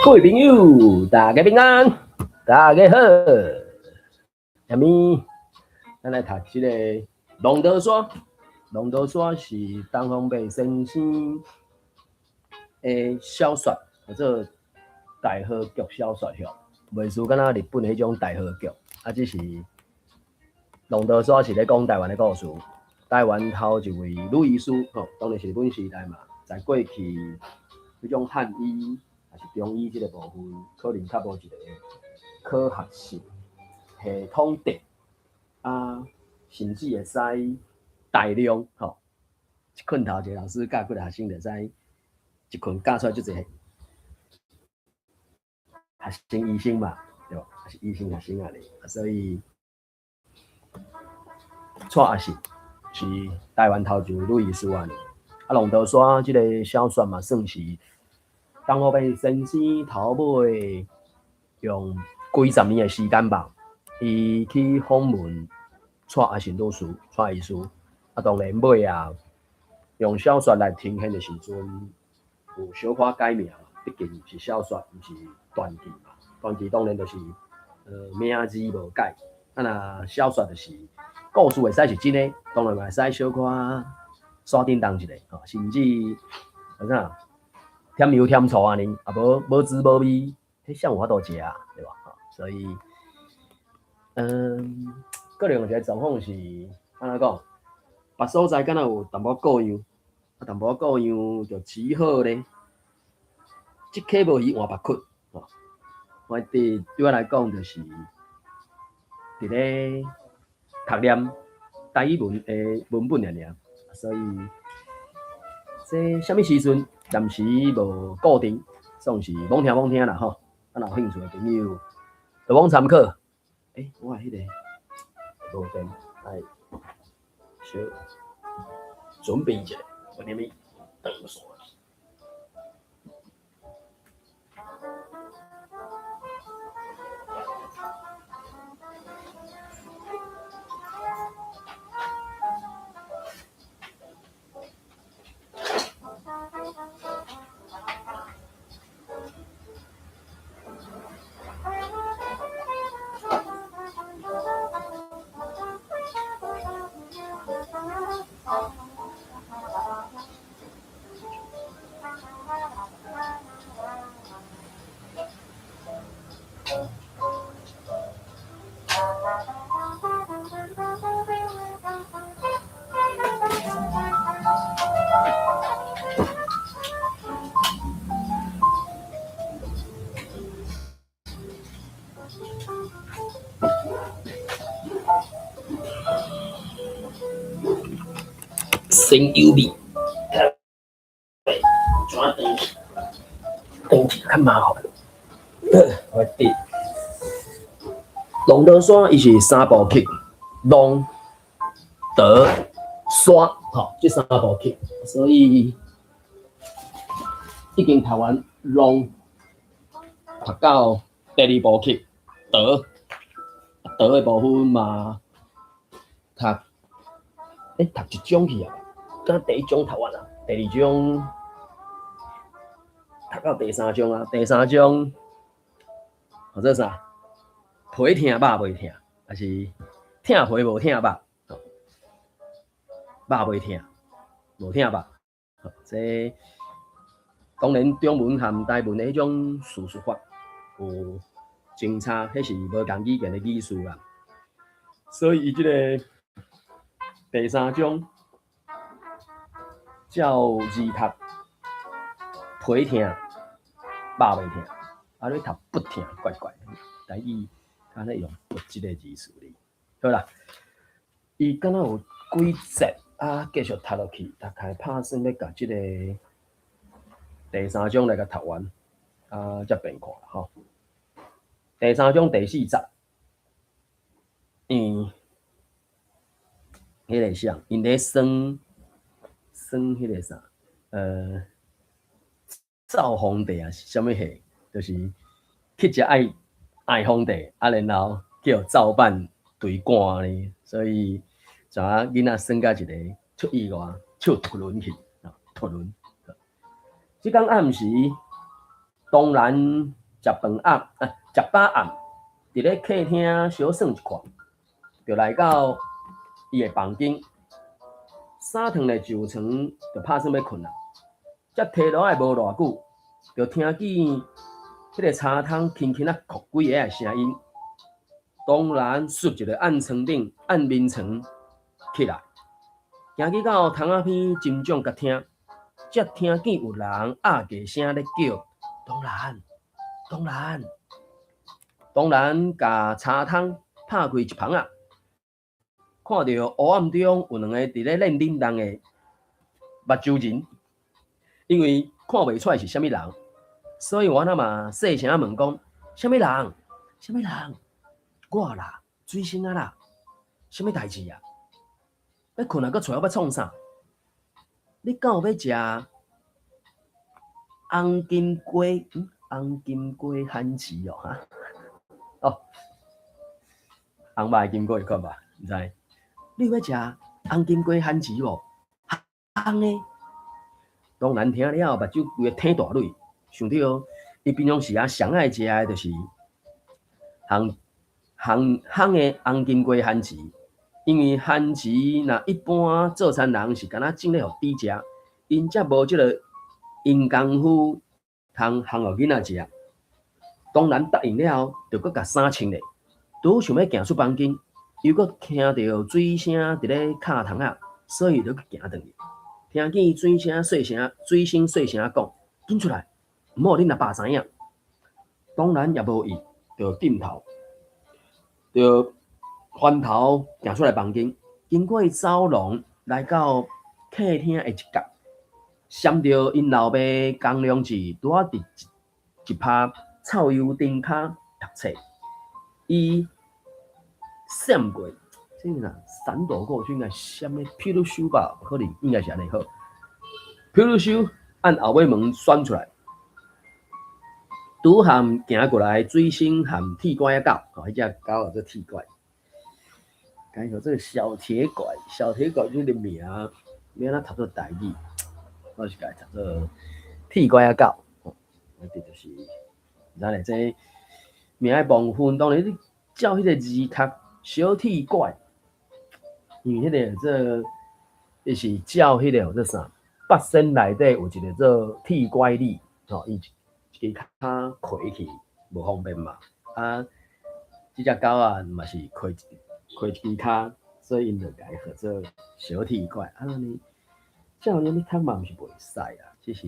各位朋友，大家平安，大家好。下面咱来读这个龙德山。龙德山是东方白先生的小说，或者大河剧小说吼，袂输敢若日本迄种大河剧。只是龙德山是咧讲台湾的故事。台湾头一位女医师，当然是日本时代嘛，在过去迄种汉医还是中医这个部分，可能较无一个科学性系统的甚至会使大量一困头一个老师教几个学生，就使一困教出来就侪学生医生嘛，对吧？是医生学生啊咧，所以蔡学是台湾头一位女医师啊。龙德山这个小说嘛，算是东方白先生头尾用几十年的时间吧，伊去访问蔡阿信老师、蔡医师。当然尾用小说来呈现的时阵，有小可改名，毕竟是小说，毋是传记嘛。传记当然就是名字无改，若小说就是故事会使是真的，当然嘛会使小可刷叮当一下，甚至啥添油添醋安尼，无滋无味，迄像有法度食啊，对吧？所以，个人一个状况是安怎讲？别所在敢若有淡薄各样，淡薄各样就只好咧，即刻无去换别窟。我对我来讲，就是伫咧读念台语文的文本尔，所以这什么时阵暂时无固定，算是罔听啦吼。有兴趣的朋友就罔参考。我迄个无电，来小准备一下，我念咪等数。先油味，转长期较麻烦。我滴龙德山伊是三部曲，龙德山这三部曲，所以已经读完龙，读到第二部曲德的部分嘛，读一种去啊。敢第一章读完啊，第二章读到第三章啊，第三章或者啥皮疼肉袂疼，还是疼皮无疼肉，肉袂疼，无疼肉。这当然中文和台文的迄种叙述法有争差，迄是无共语言的意思啦。所以伊即个第三章。照字读，皮疼，肉袂疼，你读不疼，怪怪。台语敢若用不即个字词哩。好啦，伊敢若有几节继续读落去，大概打算要甲即个第三章来甲读完，才变看啦吼。第三章第4节，迄个啥，因咧算迄个啥，造皇帝啊是啥物戏？就是去食爱皇帝，然后叫造办对官呢，所以怎囡仔生到一个出意外，笑突轮去，突轮。即天暗时，当然食饭暗，食饱暗，伫咧客厅小耍一看，就来到伊的房间，衫脱咧上床，就拍算要困啊。才摕落来无偌久，就听见迄个茶汤轻轻哭几下的声音。当然，顺一个暗床顶、暗面床起来，行去到窗仔边真正甲听，才听见有人压低声咧叫：当然，当然，当然，甲茶汤拍开一旁啊，看到黑暗中有两个伫咧练冷冻的目睭人，因为看袂出来是啥物人，所以我那嘛细声问讲：啥物人？啥物人？我啦，水星啊啦，啥物代志啊？要困啊，搁找我要创啥？你敢有要食红金龟？红金龟番薯哦哈？哦，红白金龟看吧，唔知？你要食红金龟番薯无？红诶！当然听了，目睭规个挺大蕊，想到伊平常时上爱食诶，就是红诶红金龟番薯。因为番薯若一般做餐人是敢若种咧互猪食，因则无即个因功夫通烘互囡仔食。当然答应了后，就搁甲衫穿咧，拄想要行出房间，又搁听到水声伫咧敲窗仔，所以就搁行转去。听见水声细声讲：紧出来，毋好恁阿爸知影。当然也无意，就点头，就翻头行出来房间，经过走廊，来到客厅的一角，闪到因老爸江良志拄啊伫一拍草油顶骹读册，伊闪过，这个闪躲过去应该闪咩？譬如说吧，可能应该是安尼好。譬如说按后尾门选出来，拄含行过来水星含铁拐仔狗，迄只狗叫做铁拐。讲到这个小铁拐这个名，要安怎读做台语？我是甲读做铁拐仔狗。这就是，咱咧这名的部分，当然你照迄个字读小铁拐，因为迄个这，伊是照迄个做啥？北身内底有一个做铁拐李，伊一个骹开去无方便嘛。这只狗啊，嘛是开一支骹，所以因就甲伊号做小铁拐。呢，照你读嘛毋是袂使啊，只是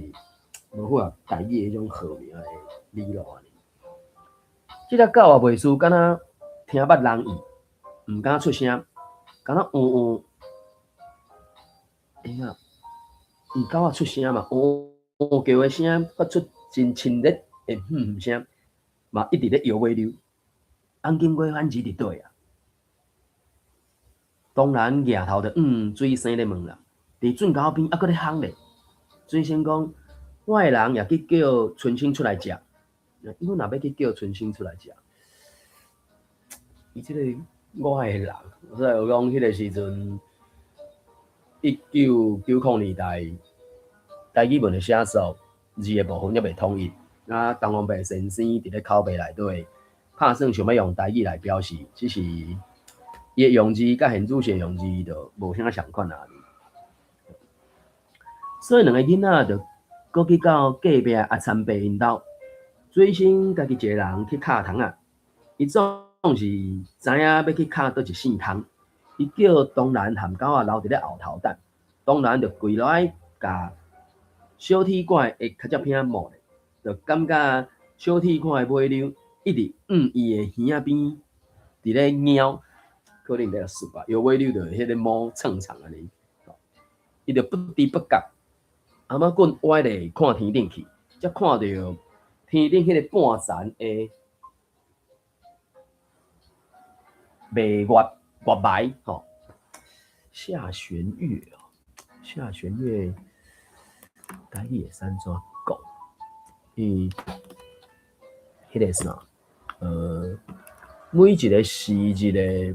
无符合台语迄种号名的理路啊。这只狗也袂输，敢若听捌人意，毋敢出声，敢若啊，伊狗仔出声嘛，叫的声发出真亲热的声，嘛一直咧摇尾溜。红金龟番薯伫倒啊？当然额头就水生咧问啦，伫圳口边还搁咧烘咧。水生讲，我的人也去叫春生出来食，我若要去叫春生出来食，伊即个我的人，所以我讲迄个时阵，1990年代台语文的写作字的部分还未统一，东方白先生伫咧口碑内底。拍算想要用台语来表示，只是伊的用字甲现主的用字就无啥相款啊。所以两个囡仔就过去到隔壁阿参伯因兜，水星家己一个人去敲窗啊。伊总是知影要去敲倒一扇窗，伊叫当然含狗仔留伫咧后头等，当然就跪落来甲小铁拐会较只偏摸咧，就感觉小铁拐的尾溜。一直伊的耳仔边伫咧喵，可能在说吧，摇尾溜着迄个毛蹭长安尼，伊就不知不觉，阿妈棍歪咧看天顶去，才看到天顶迄个半残的月霾吼，下弦月哦，下弦月，台语会使怎讲？迄个啥？每一个是一个月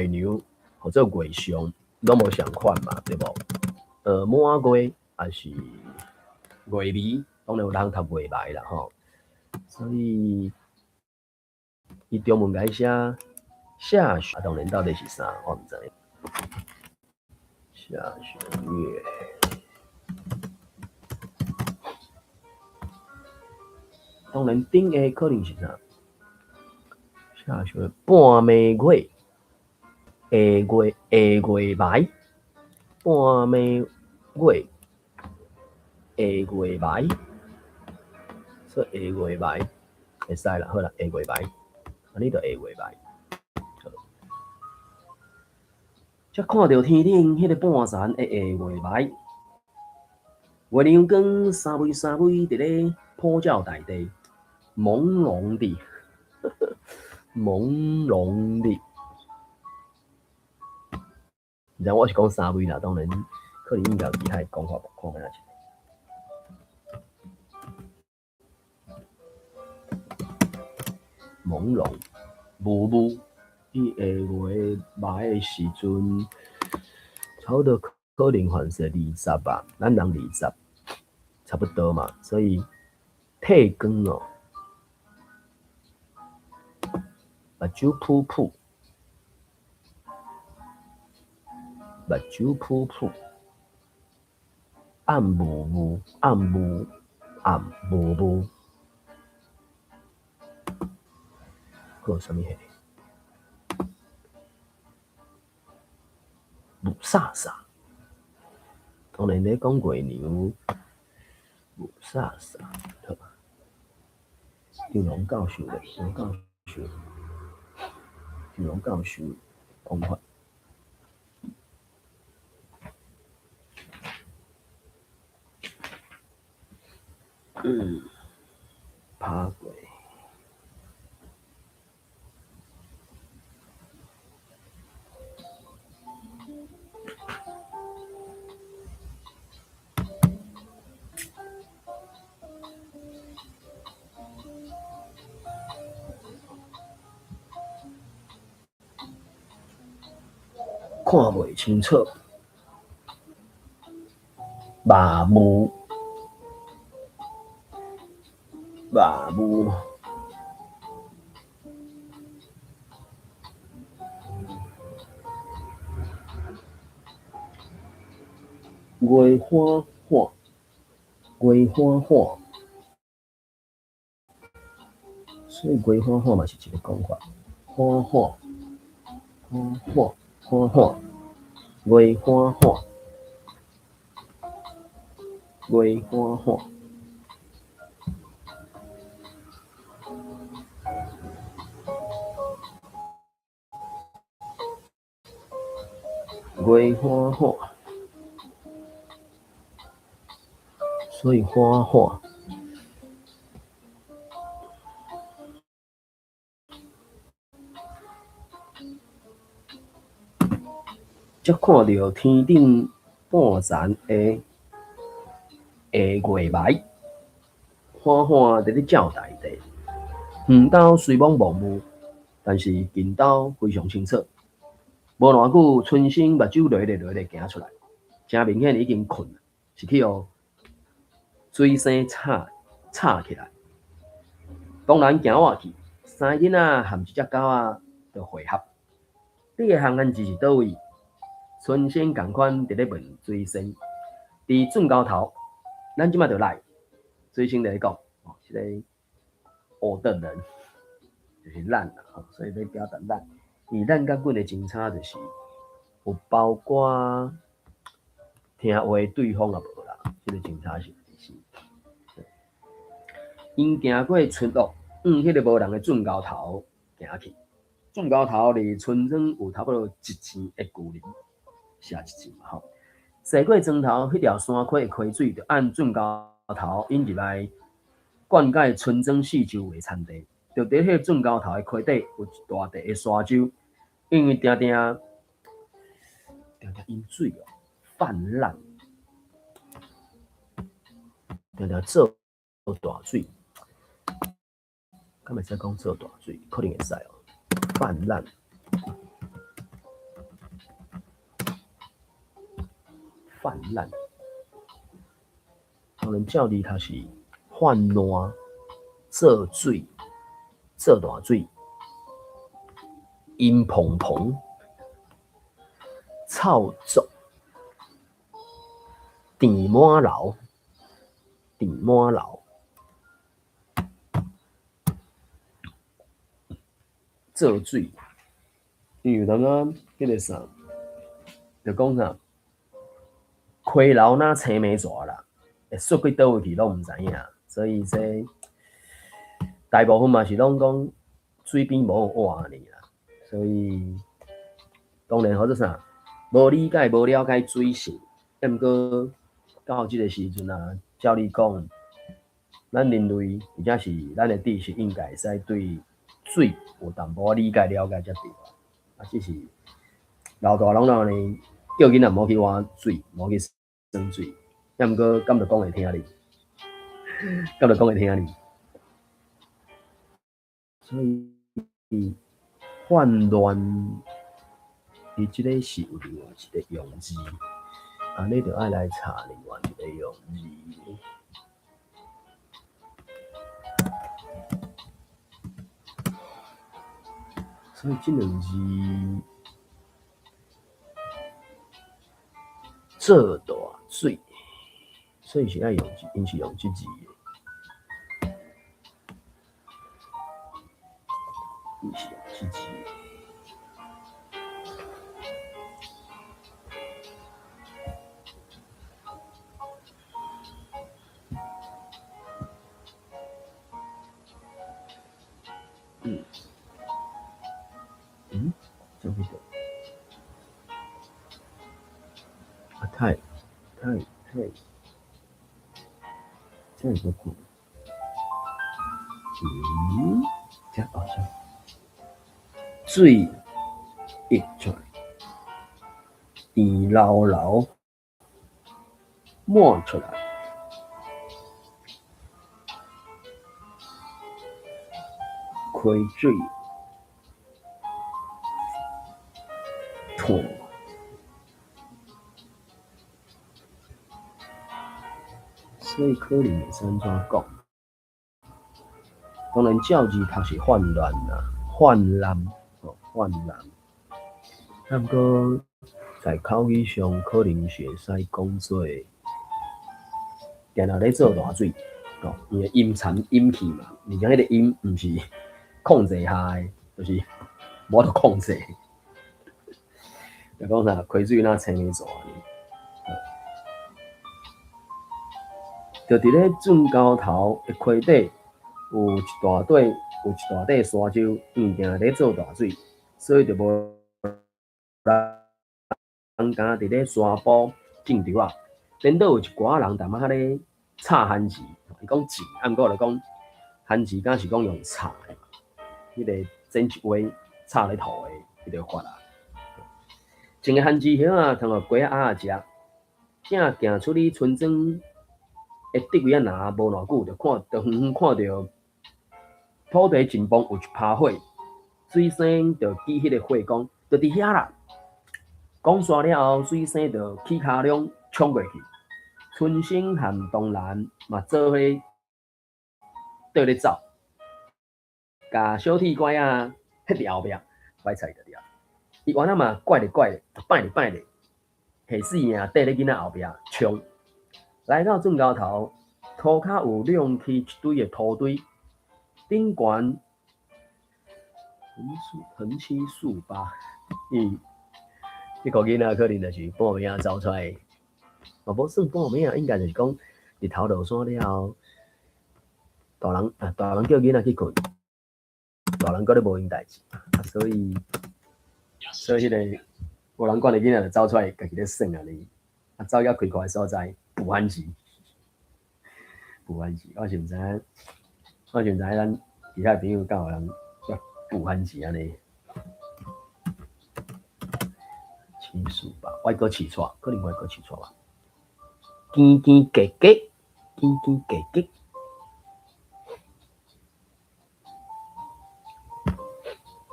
娘或者月相，拢无相款嘛，对无？满月还是月眉，当然有人读月眉啦吼。所以伊中文改写下弦，当然到底是啥，我唔知。下弦月，当然顶下可能是啥？下弦半暝月，下月眉，半暝月，下月眉，所以下月眉会使啦，好啦，下月眉，安尼就下月眉。才看到天顶迄个半山的下月眉，月亮光三微三微伫咧普照大地，朦胧的，朦胧的。然后我是讲三微啦，当然可能应该有其他讲法，看看下去。朦胧，雾雾。伊下月眉的时阵，差不多可能还是20吧，咱人20，差不多嘛，所以褪光哦，目睭噗噗，目睭噗噗，暗雾雾，暗雾暗雾雾，还有啥物嘿？雾煞煞，当然咧讲月娘，雾煞煞，好。张龙教授咧，张龙教授讲法。拍过。看袂清楚，麻木，麻木，月花花，月花花，所以月花花嘛是一个讲法，花花，花花，花花，月花花，月花花。月花花，所以花花。才看到天顶半山的下月眉，缓缓伫咧照大地。远斗虽茫茫雾，但是近斗非常清澈。无偌久，春生目睭落咧行出来，真明显已經困了，是去互水生插起來。當然行活去，三囡仔含一隻狗仔就會合。你的航岸字是倒位？春生共款伫咧問水生，佇圳高頭，咱即馬就來。水生就咧講，即個我的人就是咱啦，所以要表達咱。而咱甲阮的爭差就是。有包括聽話對方也無啦，這個爭差是。因行過村落，迄個無人的圳溝頭行去。圳溝頭離村莊有差不多1錢的距離，寫1錢嘛吼。駛過莊頭，迄條山溪的溪水就按圳溝頭引入來，灌溉村莊四周的田地。就伫迄個圳溝頭的溪底有一大地的沙洲，因為定因水哦泛濫，定做大水，敢会使讲做大水？可能会使哦，泛滥，泛滥。当然照字它是泛滥、做水、做大水、阴蓬蓬、臭作、甜满流、甜满流、做水。因为刚刚迄个啥，就讲啥，溪流哪青梅蛇啦，会缩去倒位去拢毋知影，所以这大部分嘛是拢讲水边无活尔啦，所以当然或者啥，无理解、无了解水性，毋过到即个时阵啊，照你讲，咱人类或者是咱的知识应该会使对水有淡薄理解了解才对啊，只是老大人呢叫囡仔莫去玩水，莫去耍水，毋过敢着讲会听你，敢着讲会听你。所以泛滥，伊即个是有另外一个用字，安尼就爱来查另外一个用字。所以即两字做大水，所以是爱用字，因是用即字的，因是用即字的。这个啊，太，这个苦，这好像水溢出来，甜流流满出来，溪水湍。所以可能会使安怎讲？当然照字读是泛滥啦，泛滥哦，泛滥。不过在口语上可能是会使讲做，定定咧做大水哦，因为阴残阴气嘛，而且迄个阴毋是控制下的，就是无得控制。就讲啥溪水若青梅蛇呢？就伫咧圳沟头的溪底，有一大块沙洲，硬定咧做大水，所以就无人敢伫咧沙埔种稻啊。颠倒有一寡人淡仔咧插番薯，伊讲钱，啊，毋过就讲番薯敢是讲用插的嘛，迄个整一围插咧土的，伊就发啊。种个番薯叶啊，通互鸡仔食，正行出去村庄。会得位啊，拿无偌久，就远远看到土地前方有一趴火，水生就记迄个火光，就伫遐啦。讲煞了后，水生就起骹两冲过去，春生和东兰嘛做伙倒咧走，甲小铁拐啊迄伫后壁，歹菜就了。伊原仔嘛怪咧，摆咧，下死命缀咧囡仔后壁冲。来到圳沟头，涂骹有亮起一堆的土堆，顶悬横七竖八，迄个囡仔可能就是半暝啊走出来，嘛无算半暝啊，应该就是讲日头落山了后，大人叫囡仔去困，大人搁咧无因代志，所以迄个无人管的囡仔就走出来，家己咧耍啊哩，走到开阔的所在。补番薯，我是毋知影，咱其他朋友敢有人补番薯安尼。七数吧，外国起错，可能外国起错吧。叽叽叽叽，叽叽叽叽，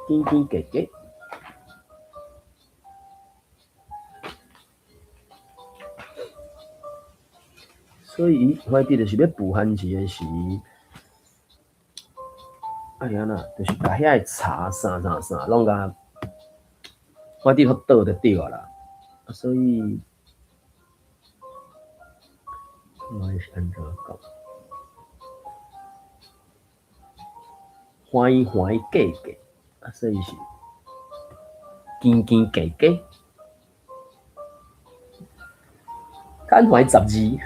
叽叽叽叽。所以伊怀弟就是要补番薯的时，安那，就是把遐个茶啥，拢甲怀弟好倒就对啊啦。所以，我是安怎讲？欢喜欢喜价价，所以是斤斤价价。摊怀12，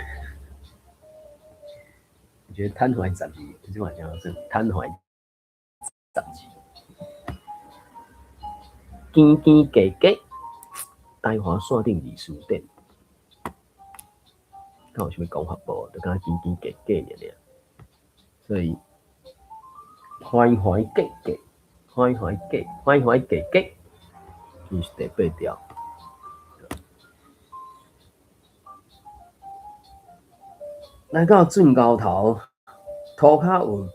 我觉得摊怀12，这晚讲是摊怀12，斤斤价价，台华线顶二书店，看有啥物讲法无？就讲斤斤价价尔。所以欢欢价价，欢欢价价，伊是第8条。来到圳高头，涂骹有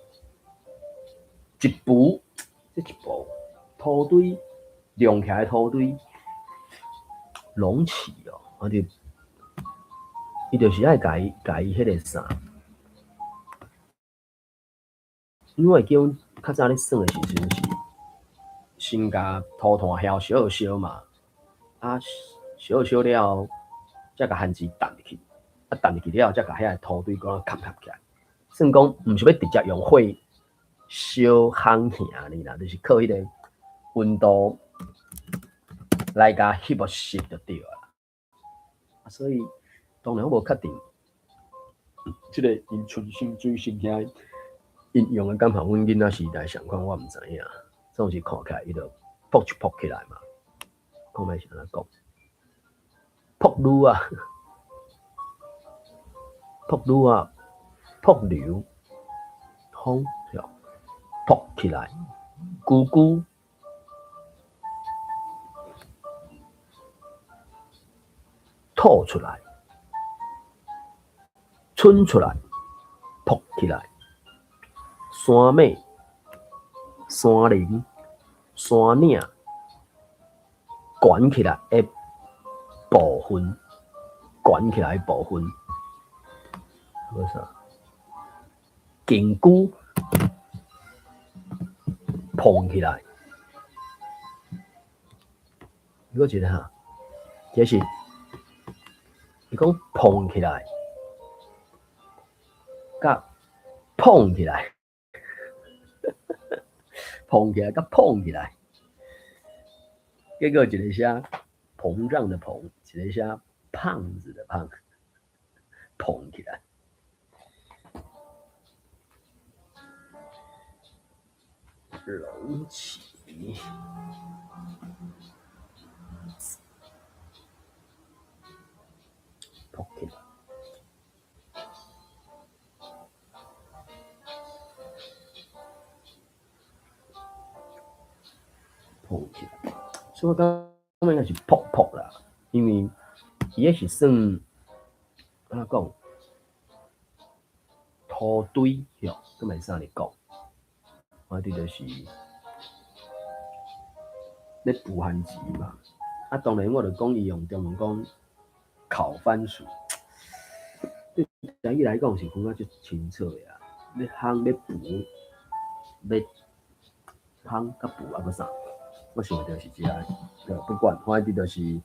一步，这一步土堆隆起来，土堆隆起哦，我就伊就是爱甲伊迄个啥，因为叫较早咧算的时阵是先甲土炭烧烧嘛，啊烧了，才甲番薯放入去，啊放入去了，才甲遐土堆搁合起来。算讲毋是要直接用火烧烘起安尼啦，就是靠迄个温度来甲翕个熟就对啦。所以当然我无确定，即个因纯心水性遐应用的敢和阮囡仔时代相款，我毋知影。总是看起来伊就扑一扑起来嘛，看卖是安怎讲？扑乳啊，扑乳啊，扑流，风扑起来，咕咕。吐出来，伸出来，扑起来，山尾、山林、山岭卷起来的部分，卷起来的部分，叫啥？根菇碰起来，我觉得哈，这是伊讲碰起来，甲碰起来，碰起来甲碰起来，结果一个写膨胀的膨，一个写胖子的胖，碰起来。隆起，碰起来。碰起来，所以我感觉应该是扑扑啦，因为伊迄是算安怎讲土堆哟，咁咪啥嚟讲？我哋就是咧补番薯嘛。啊，当然我就讲伊用中文讲烤番薯，对台语来讲是感觉足清楚的啊。要烘要补，要烘甲补啊个啥？我想到是这样，对，不管，反正就是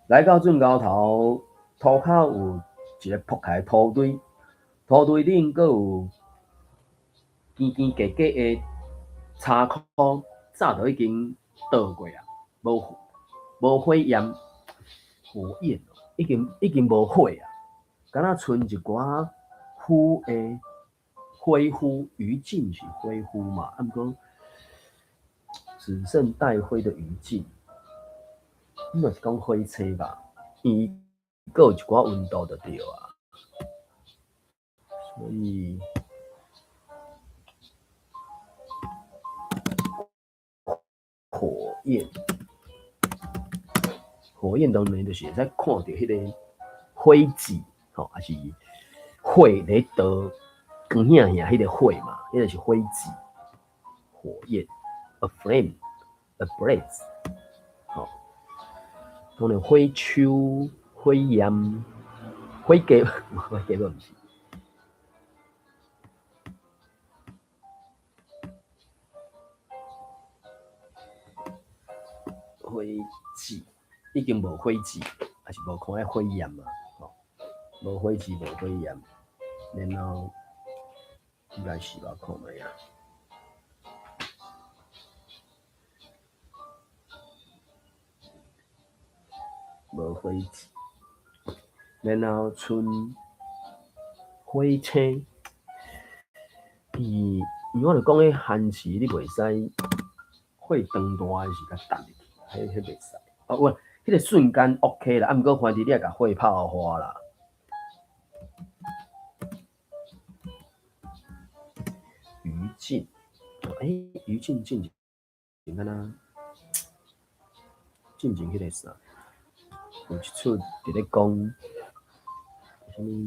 来到圳高头，涂骹有一个铺开土堆，土堆顶阁有尖尖格格的柴壳，早就已经倒过啊，无火焰，火焰哦，已经无火啊，敢若剩一寡灰的灰乎余烬是灰乎嘛，啊，毋过只剩带灰的余烬，应该是讲火车吧，伊阁有一寡温度就对啊，所以火焰当然就是会使看到迄个火迹，吼，还是火咧倒光显显迄个火嘛，迄个是火迹，火焰 ，a flame，a blaze， 吼，当然火秋、火焰，火鸡，火鸡不是。火鸡已经无火鸡，还是无看迄火焰嘛？吼，无火鸡，无火焰，然后应该是吧？看卖啊。无火鸡，然后剩火青。伊我就讲，迄汉字你袂使火长大是甲淡入去，迄袂使。啊，喂，迄个瞬间 OK 啦，啊，毋过反正你要甲火泡花啦。于禁，于禁进前敢若进前迄个啥，有一出伫咧讲啥物，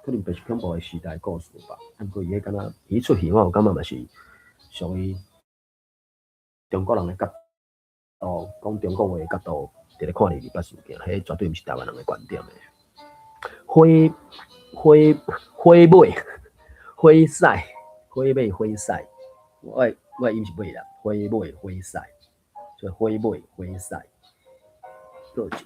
可能就是恐怖的时代故事吧。啊，毋过伊迄敢若伊出戏，我有感觉嘛是属于中国人的角度，讲中国话的角度，伫咧看228事件，迄绝对毋是台湾人的观点的。火尾，火使，火尾火使，我音是尾啦，火尾火使，所以火尾火使，搁一个。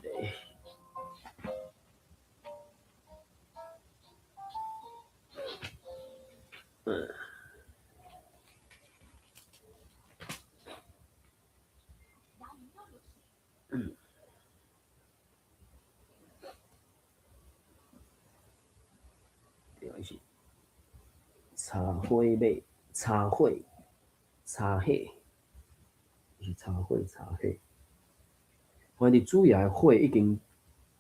是茶火尾，茶火，茶火，是茶火茶火。反正主要的火已经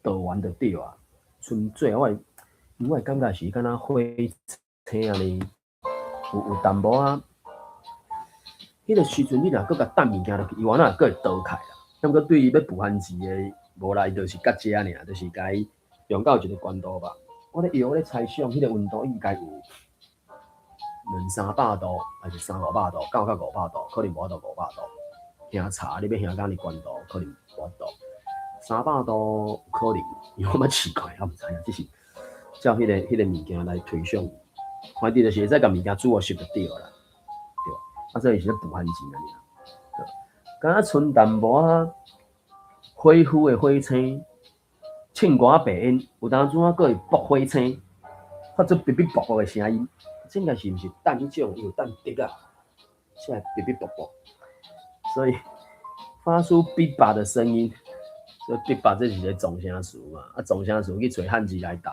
倒完就对啊，剩最后我感觉是敢若火青安尼，有淡薄啊。迄个时阵你若搁甲抌物件落去，伊原来搁会倒开啦。毋过对于要补番薯的，无啦，伊就是甲遮尔，就是甲伊用到一个关度吧。我咧摇咧猜想，迄个温度应该有200-300度，还是300-500度，到500度，可能无到500度。听茶你要听到你关度，可能无到300度，可能因为我捌试过，我毋知影，只是照迄个物件来推想，反正就是会使甲物件煮熟就对啦，对吧？啊，所以是咧补番薯安尼啦。敢若剩淡薄啊，火呼的火星。庆瓜白烟，有当阵啊，佫会爆火星，发出哔哔啵啵的声音，这应该是毋是蛋迄种有蛋滴啊？现在哔哔啵啵，所以发出哔叭的声音，所以哔叭这是一个撞声词嘛？啊，撞声词去找汉字来斗，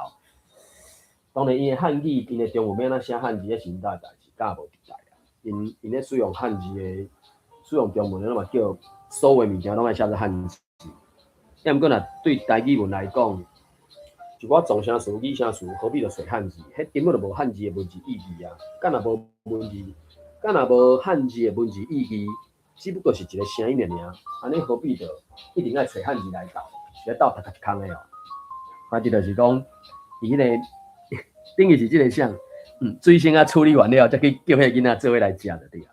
当然因的汉语，因的中文要安怎写汉字，迄是因兜的代志，敢无伫代啊？因咧使用汉字的，使用中文，咱嘛叫所有物件拢爱写做汉字。要毋过若对台语文来讲，一寡撞声词、拟声词，何必着找汉字？迄根本就无汉字的文字意义啊！敢若无文字，敢若无汉字的文字意义，只不过是一个声音尔，安尼何必着一定爱找汉字来斗？是咧斗读一空的哦。反正就是讲，伊迄个等于是即个啥，水星啊处理完了，再去叫迄囡仔做伙来食就对啊。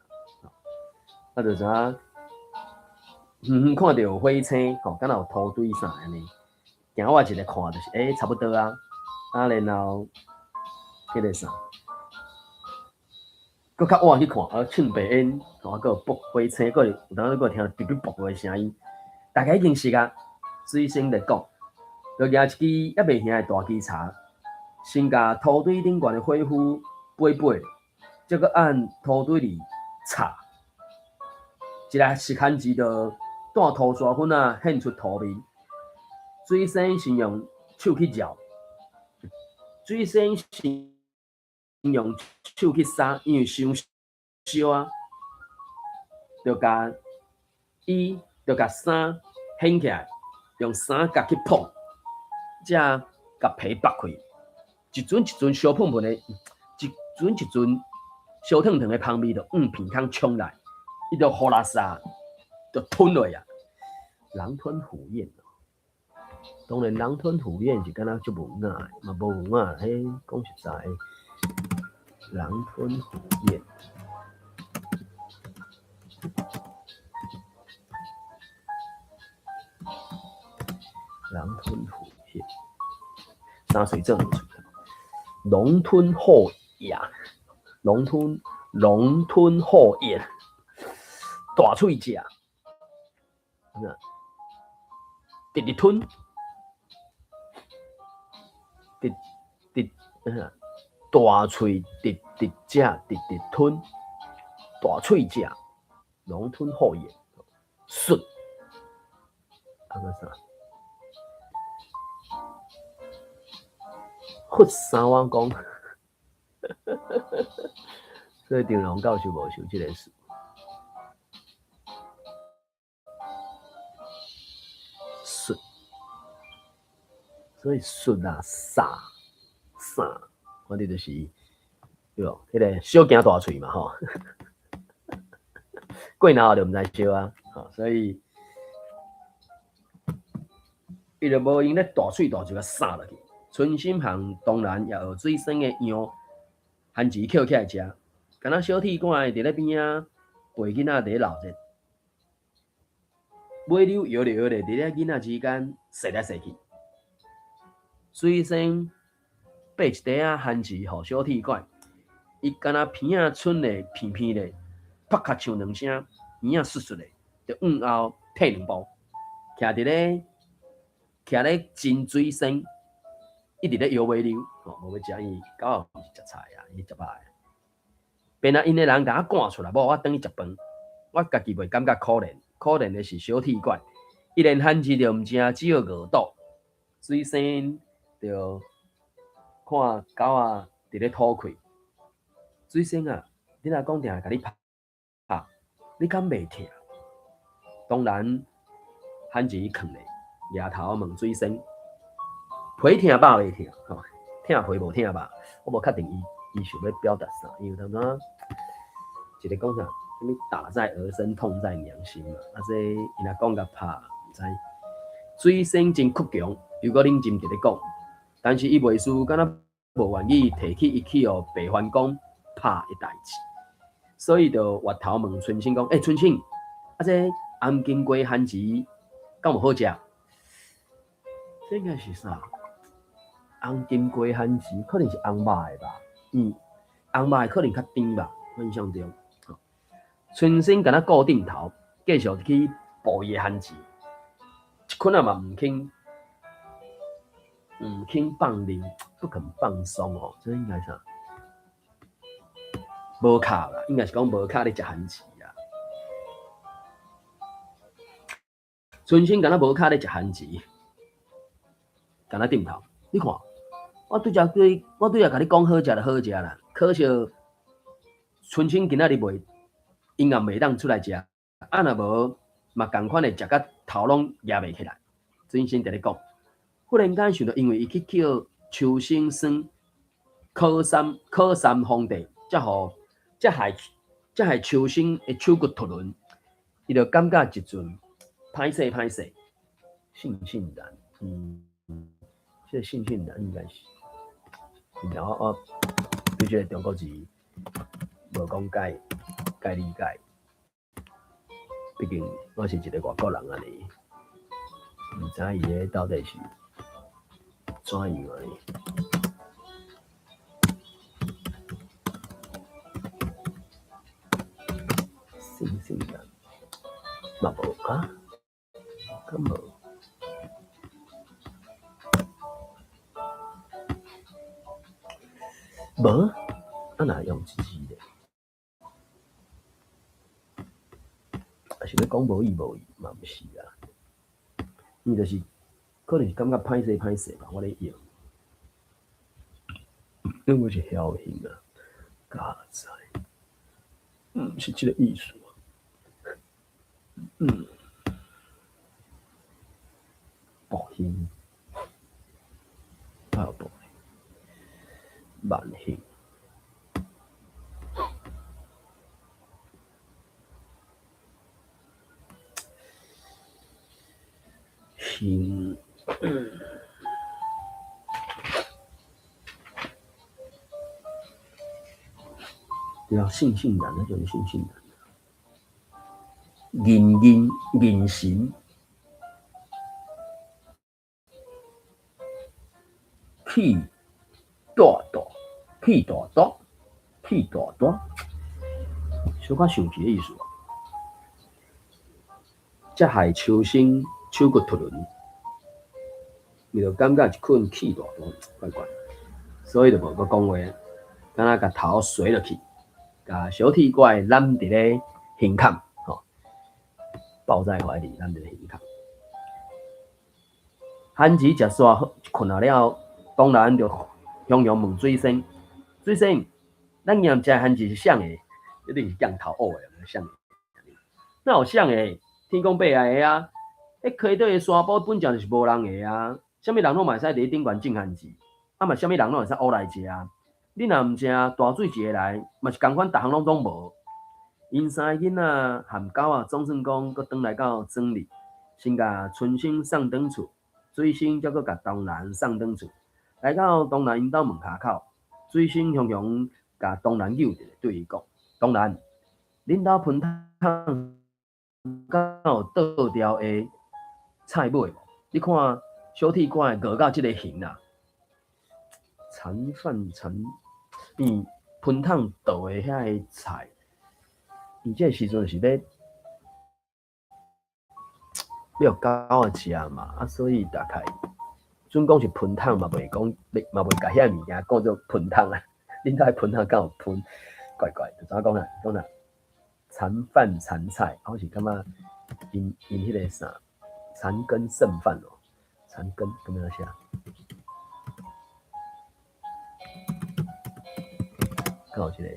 啊，就啥？看到有火星，敢若有土堆啥安尼，行我一个看就是差不多啊。啊，然后迄个啥，搁较晚去看，庆白烟，搁有爆火星，搁有当时搁听哔哔啵啵的声音，大家已经熟啊。水星在讲，就举一支也袂响的大支茶，先甲土堆顶悬的火呼飞飞，再搁按土堆里插，一个石汉字就带涂沙粉啊显出土面。水星先用手去绕，水星先用手去杀，因为伤烧啊，就甲伊就甲衫掀起来，用衫甲去碰，才甲皮剥开，一阵一阵烧喷喷的，一阵一阵烧烫烫的香味就片空冲来，伊就呼啦沙就吞落啊，狼吞虎咽。当然，狼吞虎咽是敢若足无雅的，嘛无雅。嘿，讲实在，狼吞虎咽，狼吞虎咽。三水正两喙，龙吞虎咽，龙吞虎咽，大喙食，直直吞，大喙直直食，直直吞，大喙食，龙吞虎咽，顺，啊个啥？佛三碗公，所以张龙教授无受这个事。顺，所以顺啊，傻，我哋就是对哦，迄个小惊大喙嘛吼，过脑就唔知笑啊，所以伊就无用咧大喙大就甲撒落去。春心行当然也有水生的羊，番薯捡起来食，敢若小铁罐伫咧边仔陪囡仔伫咧闹热，尾溜摇咧摇咧伫咧囡仔之间踅来踅去，水生爬一块仔番薯互小铁罐，伊敢若鼻仔伸咧片片咧，啪咔唱两声，耳仔簌簌咧，就后退两步，徛伫咧真水生。一直咧摇尾溜，无要食伊狗后毋是食菜啊，伊食饱诶。变啊，因诶人甲我赶出来，无我等伊食饭，我家己袂感觉可怜，可怜诶是小铁怪，伊连番薯着毋食，只要饿肚，水生着看狗啊伫咧吐气，水生啊，你若讲定甲你拍，你敢袂疼？当然，番薯囥咧，额头问水生。皮疼肉袂疼，吼，疼皮无疼肉，我无确定伊想要表达啥，因为他说一个讲啥，什么打在儿身，痛在娘心嘛，啊这伊若讲甲拍，毋知水生真倔强，如果恁真伫咧讲，但是伊袂输，敢若无愿意提起伊去互白番公拍一代志，所以就挖头问春青讲，春青，啊这红金龟番薯敢有好食？这应该是啥？红金龟番薯可能是红肉的吧，红肉的可能较甜吧，我印象中。春生敢若固定头，继续去捕伊的番薯，一捆啊嘛唔肯放零，不肯放松哦，这应该啥？无卡啦，应该是讲无卡咧食番薯啊。春生敢若无卡咧食番薯，敢若点头，你看。我对下甲你讲好食就好食啦，可惜春青今仔日袂，阴暗袂当出来食，啊若无嘛共款的食甲头拢压袂起来。真心伫咧讲，忽然间想到，因为伊去叫秋生酸烤三皇帝，才害秋生的手骨突轮，伊就感觉一阵歹势，悻然，这悻然应该是。然后我对这个中国字无讲介理解，毕竟我是一个外国人安尼，唔知伊个到底是怎样安尼。悻然，嘛无啊，咁无。无，啊哪用自己的？啊是要讲无意嘛，毋是啊。伊就是可能是感觉歹势吧，我咧用，因为是侥幸啊，加在，毋是即个意思啊。薄幸，啊薄幸，万幸。幸，对啊，悻然，那就是悻然。人神，气大大，气大大，气大大，小可想起的意思哦。遮害秋生手骨突轮，你就感觉一困气大大，怪怪，所以就无搁讲话，敢若甲头垂落去，甲小铁怪揽伫咧胸坎，吼，抱在怀里揽伫咧胸坎。韩子食煞困下了，当然就向向问水仙：水仙，咱验食韩子是啥个？一定是降头学的，啥个？哪有啥个？天公伯来的啊！迄溪底的沙堡本正就是无人的啊！啥物人拢嘛会使伫顶悬种番薯，啊嘛啥物人拢会使学来食啊！你若毋食大水一个来，嘛是共款，逐项拢无。因三个囡仔含狗仔总算讲，搁转来到庄里，先甲春生送转厝，水生则搁甲东南送转厝。来到东南因兜门骹口，水生雄雄甲东南扭着对伊讲：东南，恁兜盆桶敢有倒掉的菜尾无？你看小铁怪饿到即个形啊！残饭残，盆桶倒的遐个菜，伊这时阵是要狗仔食嘛，啊，所以大概准讲是盆桶嘛，袂讲，嘛袂甲遐物件讲做盆桶啊。恁兜盆桶敢有盆？怪怪，就怎讲啦？讲啦，残饭残菜，我是感觉因迄个啥残羹剩饭哦，残羹怎么样写？刚好这个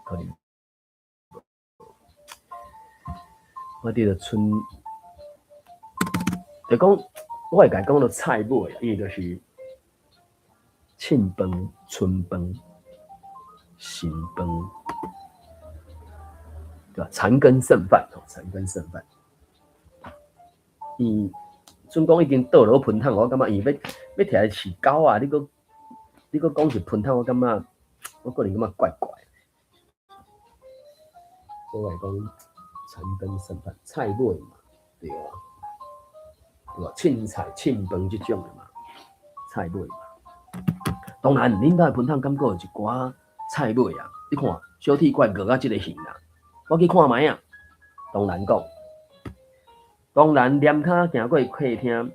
可能，我记得春，就讲我会甲讲到菜尾，因为就是庆饭、春饭、新饭，对吧？残羹剩饭，残羹剩饭。准讲已经倒落盆桶，我感觉伊要摕来饲狗啊！你搁讲是盆桶，我感觉我个人感觉怪怪。所以我讲残羹剩饭，菜尾嘛，对啊，对吧？凊菜、凊饭这种的嘛，菜尾嘛。当然，恁兜盆桶敢搁有一寡菜尾啊？你看小铁怪饿到即个形啊！我去看卖啊。当然讲。当然，踮骹行过客厅，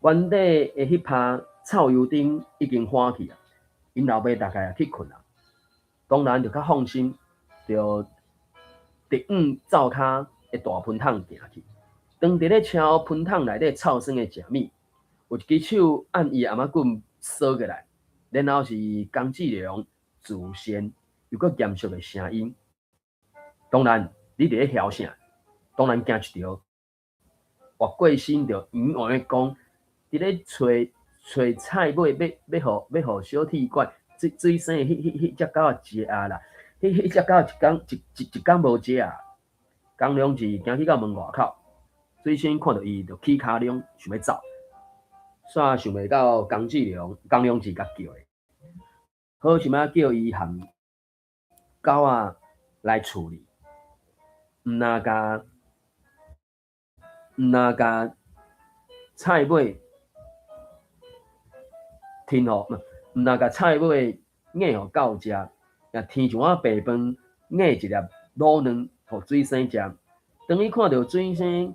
原底的迄拍臭油灯已经欢去啊。因老爸大概也去困啊。当然就较放心，就第五灶骹的大盆桶行去，当伫咧敲盆桶内底臭酸的食物，有一只手按伊阿妈棍锁起来，然后是江志良自然又搁严肃的声音。当然，你伫咧晓啥？当然惊一条。越过身就圆圆的讲，伫咧找菜尾，要互小铁怪水生的迄只狗仔食啊啦！迄只狗一工无食啊！江良志行去到门外口，水生看到伊就起骹凉，想要走，煞想袂到江良志甲叫的，好想要叫伊含狗仔来处理，毋甲菜尾添互，毋甲菜尾硬互狗食，也添一碗白饭，硬一粒卤卵互水生食。当伊看到水生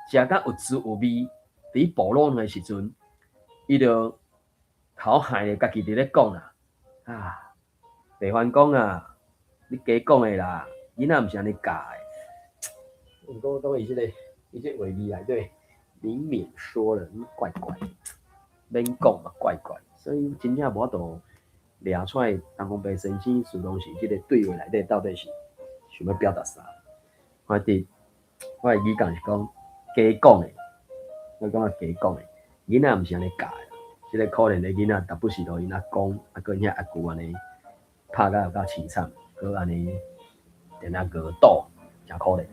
食甲有滋有味，伫哺乳卵的时阵，伊就头害咧家己伫咧讲啦，啊，白番讲啊，你加讲的啦，囡仔毋是安尼教的。我讲伊即个。伊这话语内底明免说了，怪怪，免讲嘛怪怪，所以真正无法度抓出来。东方白先生苏东时这个对话内底到底是想要表达啥？我的语感是讲加讲的，我讲加讲的，囡仔毋是安尼教的。这个可怜的囡仔，达不是都因阿公啊，跟遐阿舅安尼拍甲有够凄惨，佮安尼在那个赌，真可怜。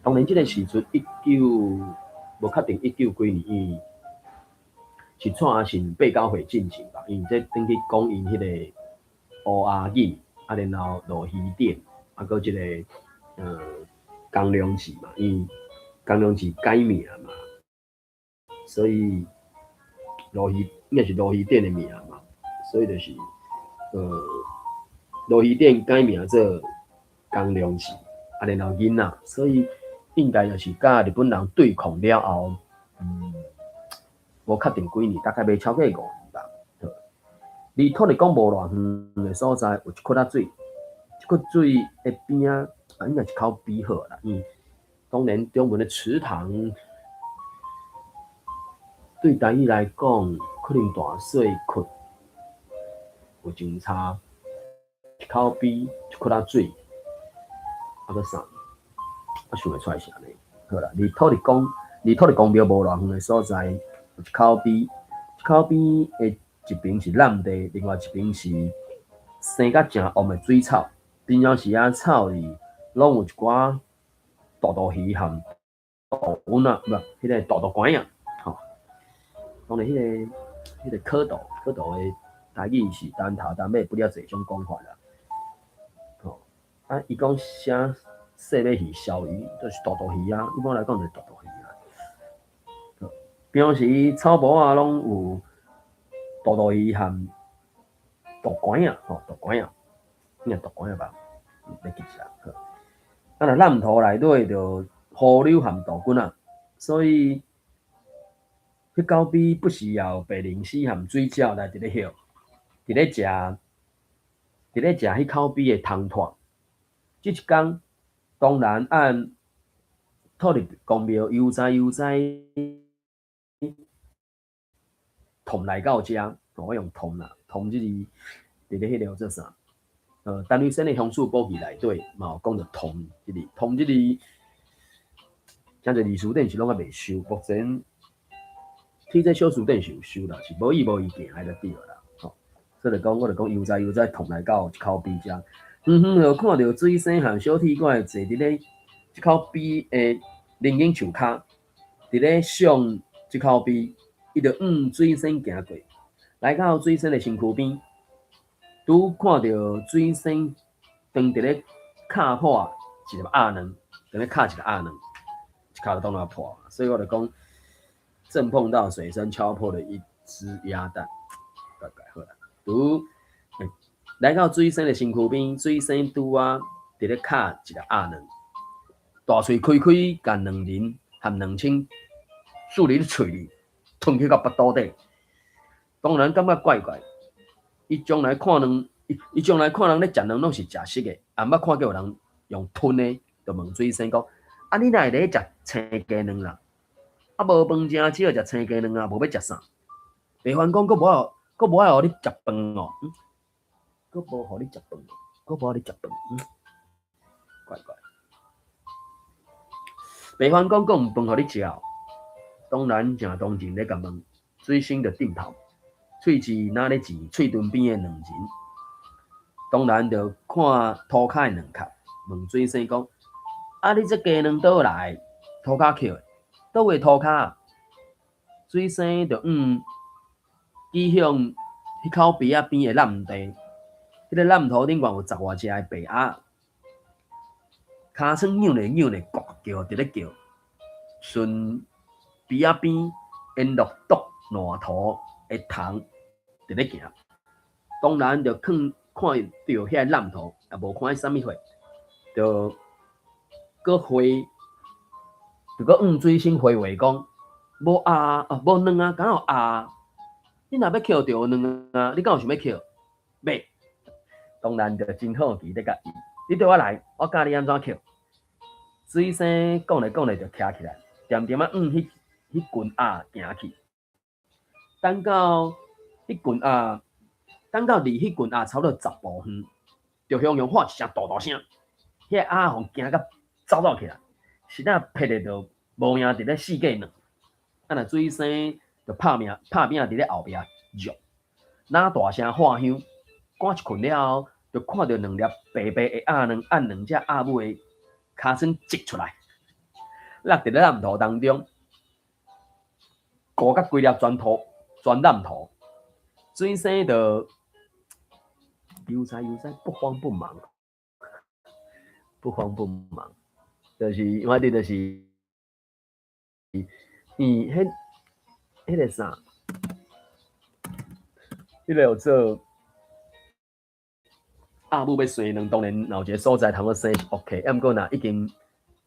当然，这个时阵无确定19几年，是蔡姓被告会进行吧？因为这等去讲因迄个乌鸦引，啊，然后落鱼店，啊，搁一个江良志嘛，因为江良志改名嘛，所以鲈鱼应该是鲈鱼店的名嘛，所以就是鲈鱼店改名做江良市，然后囡仔，所以应该就是甲日本人对抗了后，无确定几年，大概袂超过5年吧。离土地公无偌远的所在，有一窟仔水，这窟水的边啊，应该是靠比好啦。当然中文的池塘，对台语来讲，可能大水窟有真差，一口比一窟仔水，搁啥？我想袂出来是安尼。好啦，离土地公庙无偌远的所在，有一口比，一口比的一边是烂地，另外一边是生甲正旺的水草，边仔时啊草里拢有一寡大大鱼含豆蚶啊，不，迄个大大管啊，吼。当然，迄个蝌蚪的台语是单头单尾不了这种讲法啦。吼，啊，伊讲啥细尾鱼、小鱼，就是大大鱼啊，一般来讲就是大大鱼啊。平时草埔啊，拢有大大鱼含大管啊，吼，大管啊，应该大管啊吧，要记起来。啊，若烂土内底就河流含大菌啊，所以迄狗比不需要白零死含水饺来伫咧歇，伫咧食迄口比的汤团。即一天，当然按土地公庙悠哉捅来到遮，我用捅啦，捅即个伫咧迄个做啥？单位省的乡处簿记内底嘛有讲着捅即个，捅即个，真侪字书店是拢还未收，目前去这小书店是有收啦，是无意行还就对啦。吼，所以就讲我就讲悠哉捅来到一口边遮，就看到水生和小铁管坐伫咧一口边的人影树骹，伫咧上即口边，伊就水生行过，来到水生的身躯边。拄看到水生当伫咧敲破一粒鸭卵，伫咧敲一个鸭卵，一敲就当然破，所以我就讲，正碰到水生敲破了一只鸭蛋，大概好啦。拄来到水生的身躯边，水生拄啊伫咧敲一粒鸭卵，大喙开，甲两人含两清竖伫喙里，吞去到腹肚底，当然感觉怪怪。伊将来看人咧食卵拢是食熟的，也毋捌看过有人用吞的，就问水生讲：啊，你哪会咧食青鸡卵啦？啊，无饭食，只好食青鸡卵啊，无要食啥？白番讲：佫无爱互你食饭哦，佫无互你食饭，佫无互你食饭，怪怪。白番讲：佫毋饭互你食哦，当然正同情咧甲问，水生就点头。喙齿哪咧治喙唇边的两人，当然就看涂骹的两壳，问水生讲：啊，你这鸡卵倒来？涂骹捡的，倒位涂骹？水生就指向迄口鼻仔边的烂地，迄个烂土顶悬有10外只的白鸭，尻川扭咧，咕叫伫咧叫，顺鼻仔边沿路毒烂土的虫。伫咧行，当然就看到遐个烂土，也无看啥物货，就搁回，就搁水生回话讲，无鸭无卵啊，敢有鸭？你若要捡着卵啊，你敢有想要捡？袂，当然就真好奇咧甲伊，你对我来，我教你安怎捡。水生讲咧就徛起来，点迄群鸭行去，等到离迄群鸭差不多10步远，就轰喊一声大声，迄个鸭互惊甲走起来，实在撇咧就无影伫咧四界卵。啊，若水生就拍拼伫咧后壁绕，哪大声喊响，赶一群了后，就看到2粒白的鸭卵按2只鸭母的尻川挤出来，落伫咧烂土当中，糊甲规粒全烂土。水生就悠哉不慌不忙，就是我哋就是迄个啥，迄个有做阿母要生卵，当然有一个所在通好生是 OK， 毋过若已经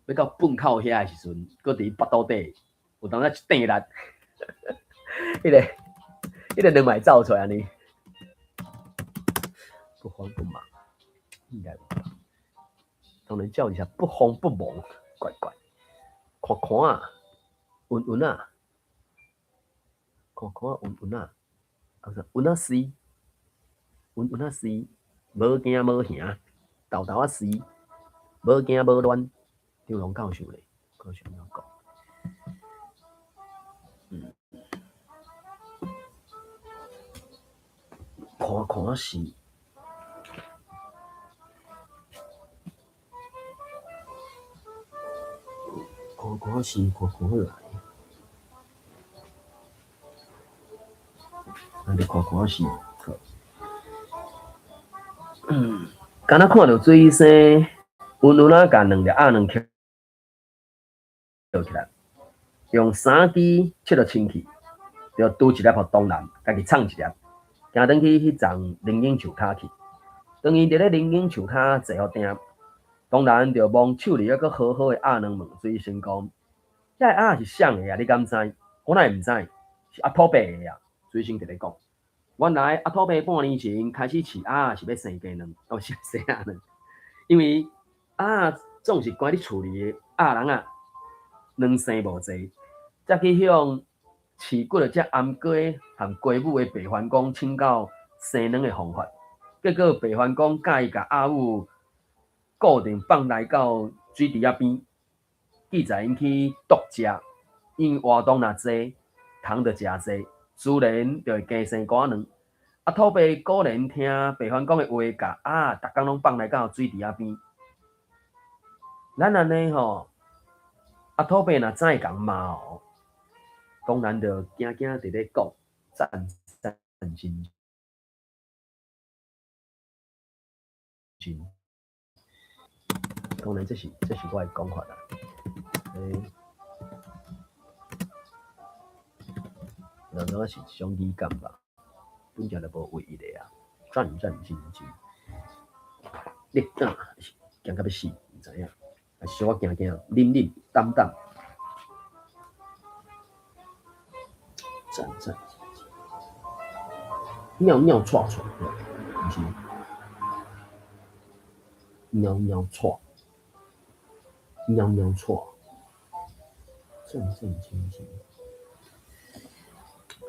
要到粪口遐的时阵，搁伫腹肚底，有当仔一定力，迄个卵会走出来安尼，不慌不忙，应该当然叫一下不慌不忙，乖乖，看看啊，稳稳啊，看看啊，稳稳啊，稳啊死，稳稳啊死，无惊无吓，豆豆啊死，无惊无乱，张龙教授咧，教授要讲。看看是，看看是，看看来，安尼看看是，好。敢若看到水生，温温啊，甲2粒鸭卵捡起来，用3支切落清气，就拄一粒互东南，家己创一粒。行转去迄丛龙眼树骹去，当伊伫咧龙眼树骹坐好定，当然就望手里个好好的鸭卵问水仙讲：“遐个鸭是谁的啊？你敢知？我哪会毋知？是阿土伯的啊！”水仙直咧讲：“原来阿土伯半年前开始饲鸭是要生鸡卵，是要生鸭卵，因为鸭总是关伫厝里的鸭人啊，卵生无济，才去向。”饲骨的只鹌鸫和龟母的白环公请教生卵的方法，结果白环公介意甲鸭母固定放来到水池仔边，记载因去度食，因活动若济，虫就食济，自然就会加生寡卵。土伯果然听白环公的话，甲鸭逐工拢放来到水池仔边。咱安尼吼，土伯若真会共骂哦。当然就惊伫咧讲，赞真。当然这是我的讲法啦。然后是一种语感吧，本来就无唯一的啊，战兢兢。你敢是惊到要死，唔知影，还是我惊忍担。战兢兢，尿踹，不是尿踹，战兢兢。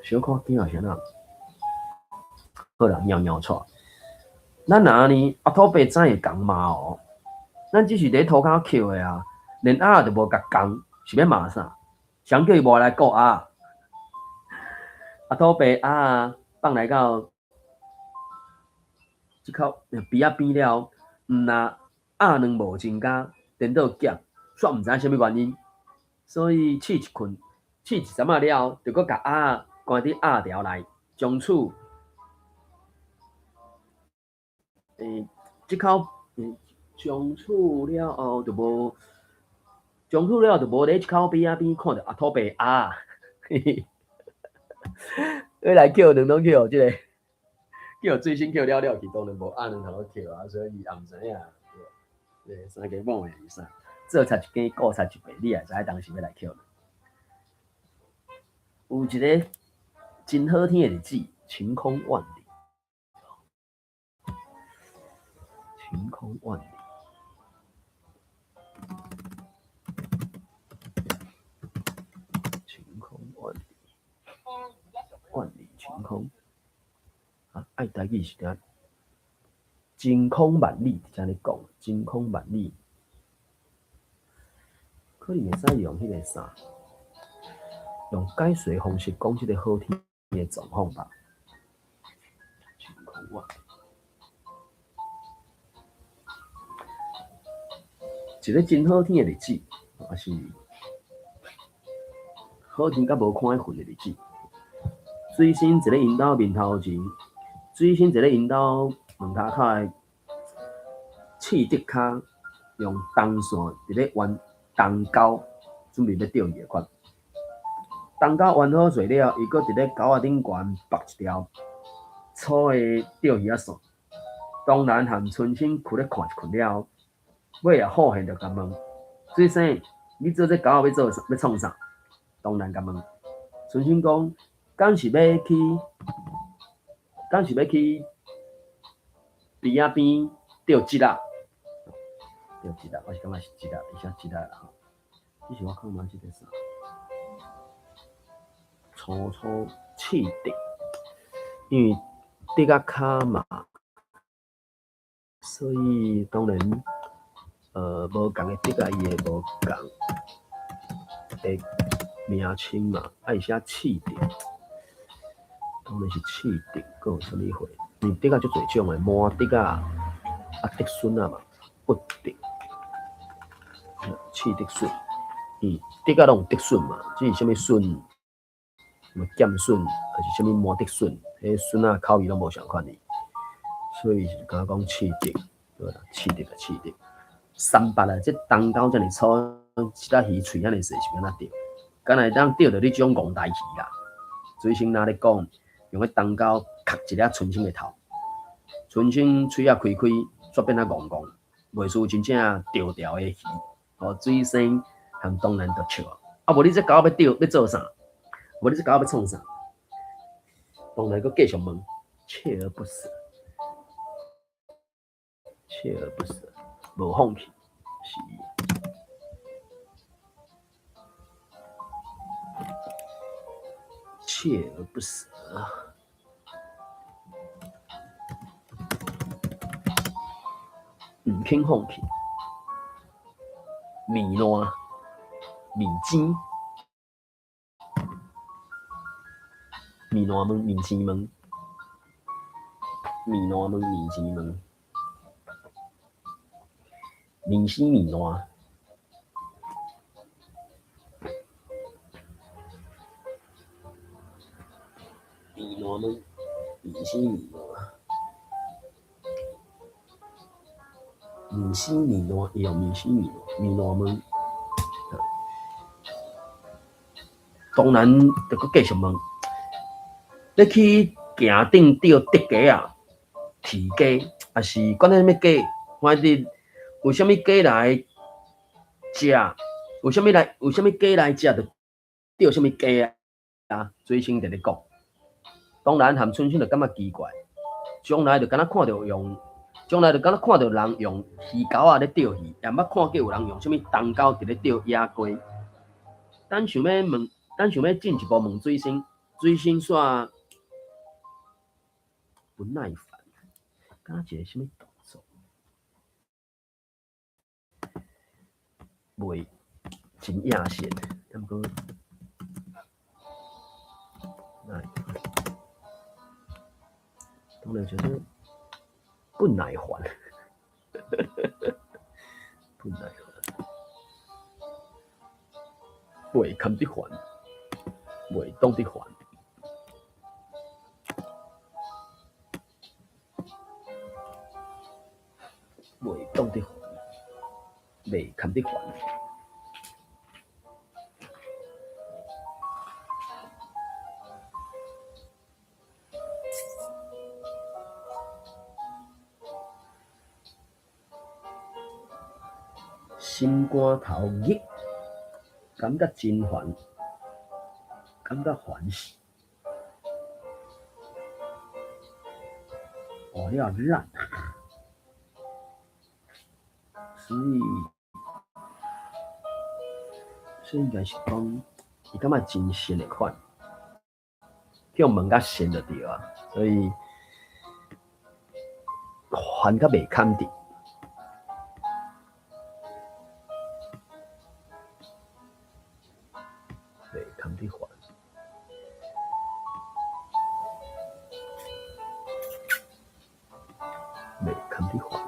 小可惊啊！啥呐？好啦，尿踹。咱哪呢？阿土伯真会讲骂哦。咱只是伫涂骹捡的啊，连鸭都无甲讲，是要骂啥？谁叫伊无来顾鸭？阿土伯鸭放来到即口边仔边了，毋那鸭卵无增加，颠倒减，煞毋知啥物原因，所以试一阵仔了，就搁甲鸭关伫鸭条内，从此即口从此了后就无，咧即口边仔边看到阿土伯鸭，你来捡两拢捡即个。叫最新叫了去，当然无鸭卵通好捡啊，所以也毋知影。对，三家某的是啥？做菜一间，顾菜一辈，你也知当时要来捡。有一个真好听的日子，晴空万里，晴空万里，晴空万里，万里晴空。啊，爱台语是啥？真空万里，才咧讲，真空万里，可能会使用迄个啥，用解说方式讲即个好听的状况吧。真空万里，一个真好听的日子，也是好听甲无看份的日子。水星一个引导面头前。水星一个引导两骹骹的刺竹骹，用铜线伫咧弯铜钩，准备要钓鱼的款。铜钩弯好做了，伊搁伫咧钩仔顶悬绑一条初的钓鱼啊爽。当然和春生困咧看一困了，尾也好现就甲问：水生，你做这狗要做啥？要创啥？当然甲问。春生讲：敢是要去边仔边钓蜇仔？钓蜇仔，我是感觉是蜇仔，而且蜇仔啦吼。这是我看嘛，这个啥？初气顶，因为底甲卡嘛，所以当然无共的底甲伊会无共的名称嘛，爱写气顶，当然是气顶，佫有啥物货？因为底甲足侪种的，满底甲滴笋啊嘛，不顶，气滴笋，底甲拢有滴笋嘛，这是啥物笋？什么剑笋，还是啥物满滴笋？迄笋仔口味拢无相款哩，所以是敢讲气滴，对啦，气滴个气滴。三八啊，这冬沟遮尔粗，一只鱼喙遐尼细，是安怎钓？敢若会当钓到你这种戆大鱼啦。水生哪咧讲，用迄冬沟壳一粒春生的头，春生喙啊开开，煞变啊戆戆，袂输真正钓条的鱼。哦，水生和当然就笑啊，无你这狗要钓要做啥？无你这狗要创啥？当然佫继续问，锲而不舍，锲而不舍，无放弃，是。锲而不舍，唔肯放弃。米烂、米煎、米烂糜、米煎糜、米烂糜、米煎糜、米丝米烂。米烂糜、米丝米烂。米丝米烂，伊用米丝米烂，米烂糜。当然，就佫继续问，你去行顶钓竹鸡啊、雉鸡，还是管你啥物鸡？反正有啥物鸡来食？有啥物鸡来食，就钓啥物鸡啊？水生就咧讲。当然，含春生就感觉奇怪，将来就敢若看到人用鱼钩啊咧钓鱼，也毋捌看过有人用啥物冬钩伫咧钓野龟。咱想要进一步问水生，水生煞不耐烦，敢若一个啥物动作，袂真野线，毋过耐烦，当然就是不耐烦，不耐烦，袂堪得烦，袂懂得烦。袂懂得烦，袂堪得烦。心肝头热，感觉真烦，感觉烦死。哦，你啊烂，所以应该是讲，伊感觉真神的款，叫问甲神就对啊，所以烦甲袂堪得。袂堪得烦，袂堪得烦，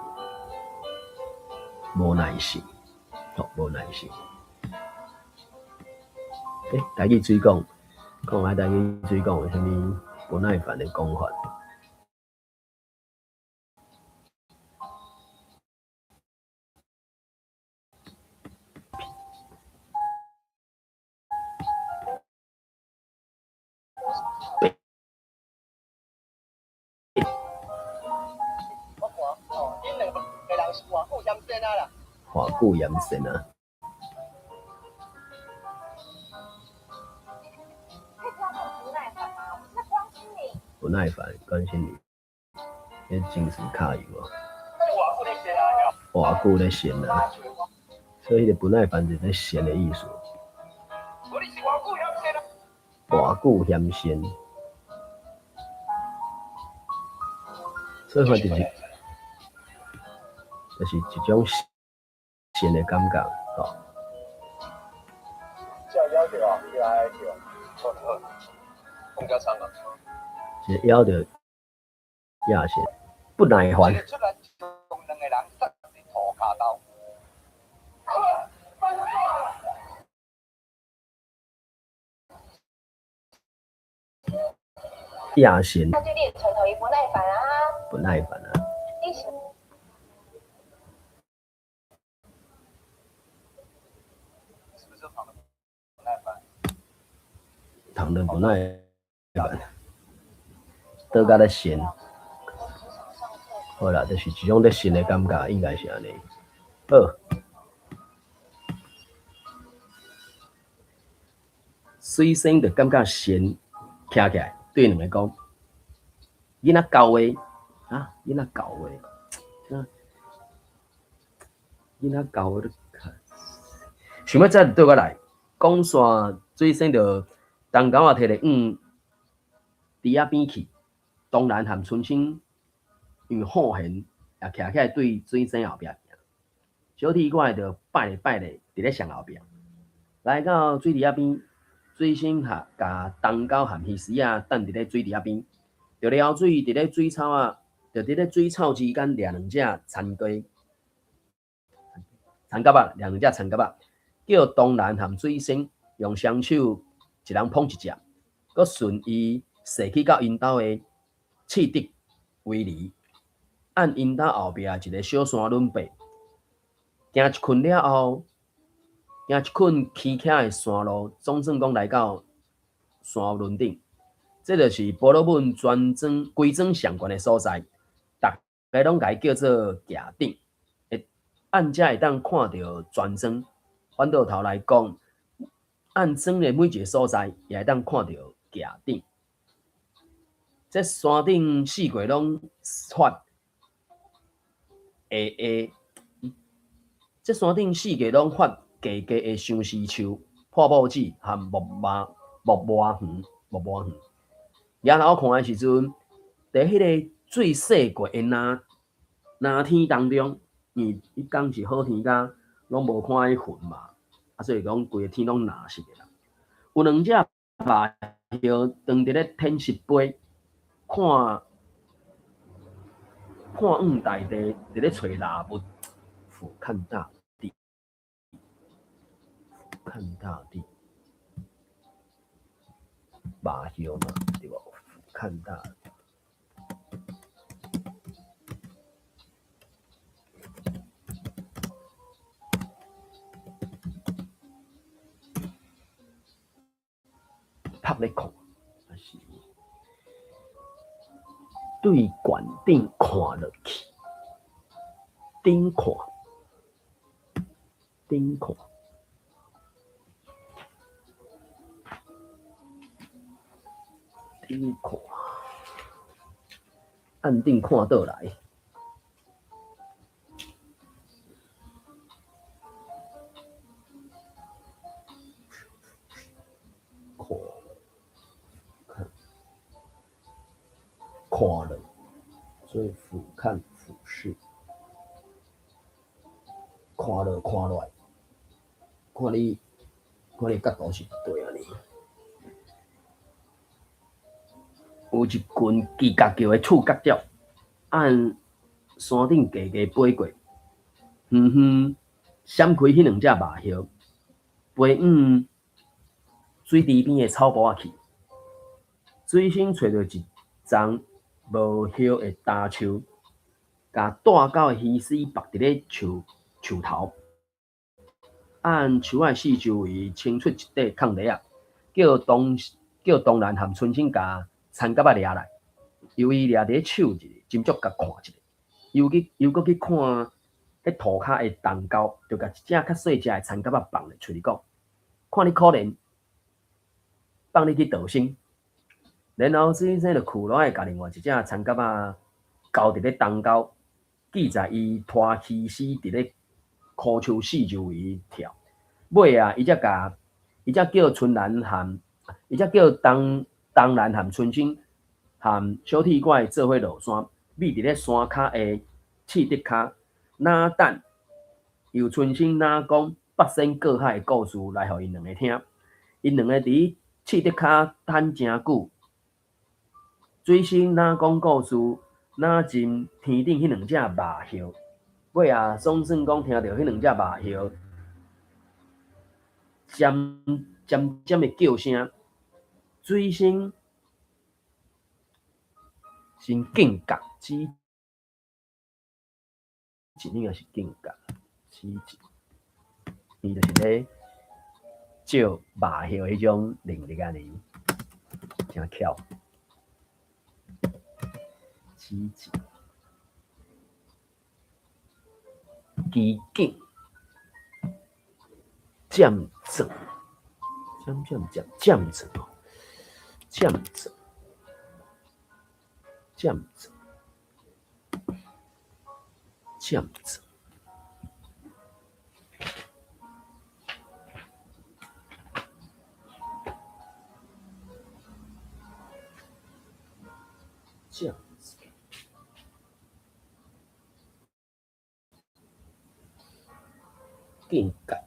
无耐性，无耐性。台语水讲下台语水讲有啥物不耐烦的讲法？花骨炎神啊。不耐烦，关心你，迄精神卡油啊，偌久咧闲啊，所以迄个不耐烦就是咧闲的意思。偌久嫌闲，所以话就是一种闲的感觉，吼。是咬着亚线，不耐烦。亚线。那就练成头一不耐烦啊！不耐烦啊！是不是躺的不耐烦？躺的不耐烦，倒甲咧闲。好啦，就是一种咧闲的感觉，应该是安尼。好。水星就感觉闲，徛起来对两个讲，囡仔教话啊，囡仔教话，囡仔教话，想要再对我来讲线水星就东港摕咧伫遐边去，东南和春生用好闲也徛起来对水星后壁行，小铁怪就摆咧伫咧上后壁，来到水池仔边。水星甲东狗和鱼丝啊，等伫咧水池仔边，就撩水伫咧水草啊，就伫咧水草之间掠两只残龟、残蛤仔，掠两只残蛤仔，叫东南和水星用双手一人捧一只，佮顺伊射去到因兜的刺竹围篱，按因兜后壁一个小山仑爬，行一困了后。行一困崎徛的山路，总算讲来到山仑顶，这就是婆罗门规装上悬的所在。大家拢甲伊叫做埕顶，按遮会当看到全庄。反倒头来讲，按庄的每一个所在，也会当看到埕顶。这山顶四季拢发这山顶四季拢发。家家的相思树、破布子和木麻园。然后看的时阵，伫迄个最细过的那天当中，伊讲是好天甲拢无看迄云嘛，所以讲规个天拢蓝色的啦。有两只麻叶当伫咧天色杯，看大地伫咧找蜡物，俯瞰大。看大地，麻叶嘛，对吧？看大地，拍咧看，还是对悬顶看落去，顶看。顶看，按定看倒来，看了，所以俯瞰俯视，看了看落来，看你角度是对啊你。有一群叽嘎叫的触角鸟，按山顶家家飞过，闪开迄两只麻叶，飞往水池边的草坡仔去。水星找到一丛无叶的大树，甲带狗的鱼丝绑伫咧树头，按树仔四周围清出一块空地啊，叫东南和春生甲残蛤仔掠来，由伊掠伫手一个，斟酌甲看一下，又搁去看迄涂骹的蛋糕，就甲一只较细只的田蛤仔放入喙里讲，看你可怜，放你去逃生。然后水生就苦落来，甲另外一只田蛤仔交伫咧蛋糕，记在伊拖起死伫咧枯树四周围跳。尾啊，伊才叫春兰和，伊才叫东兰和春生和小铁拐做伙落山，秘伫咧山骹的刺竹骹，哪等由春生哪讲八仙过海的故事来互因两个听。因两个伫刺竹骹等真久，水生哪讲故事，哪浸天顶迄两只麻叶。尾啊，总算讲听到迄两只麻叶渐渐的叫声，水生先警觉，指应该是警觉，指伊就是咧照麻叶迄种能力安尼，真巧，指机警。渐增，渐警觉。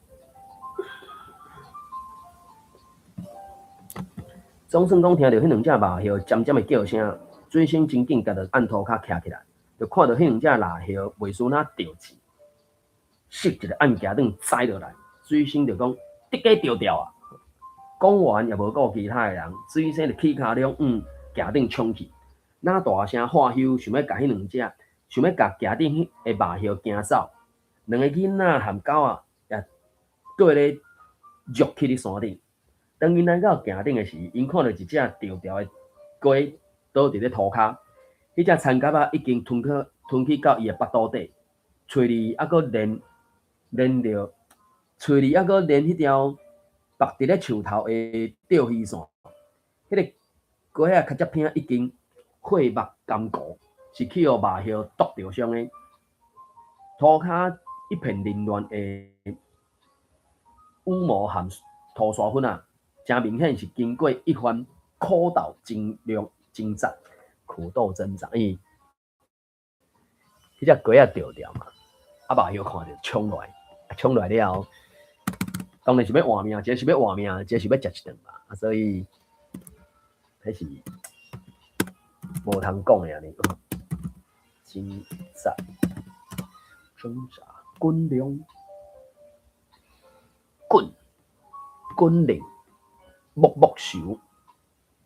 总算讲听到迄两只麻叶渐渐的叫声，水生真紧甲着按涂骹徛起来，就看到迄两只麻叶袂输哪着钱，拾一个按夹凳栽落来，水生就讲得家着掉啊！讲完也无顾其他的人，水生就起骹了夹凳冲去，哪大声喝休，想要甲迄两只，想要甲夹凳的麻叶惊走，两个囡仔和狗啊也过咧跃去伫山顶。当因来到埕顶的时，因看到一只掉掉的鸡倒伫咧涂骹，迄只田蛤仔已经吞去到伊的腹肚底，喙里还阁连迄条绑伫咧树头的钓鱼线，迄个鸡仔较只片已经血目干枯，是去互麻叶毒着伤的，涂骹一片凌乱的羽毛和涂沙粉啊！真明显是经过一番苦斗挣扎，伊迄只鸡仔掉掉嘛，麻叶看着冲来了，当然是要换命，一个是要换命，一个是要食一顿嘛，所以迄是无通讲的安尼。挣扎，滚量，滚铃。木球，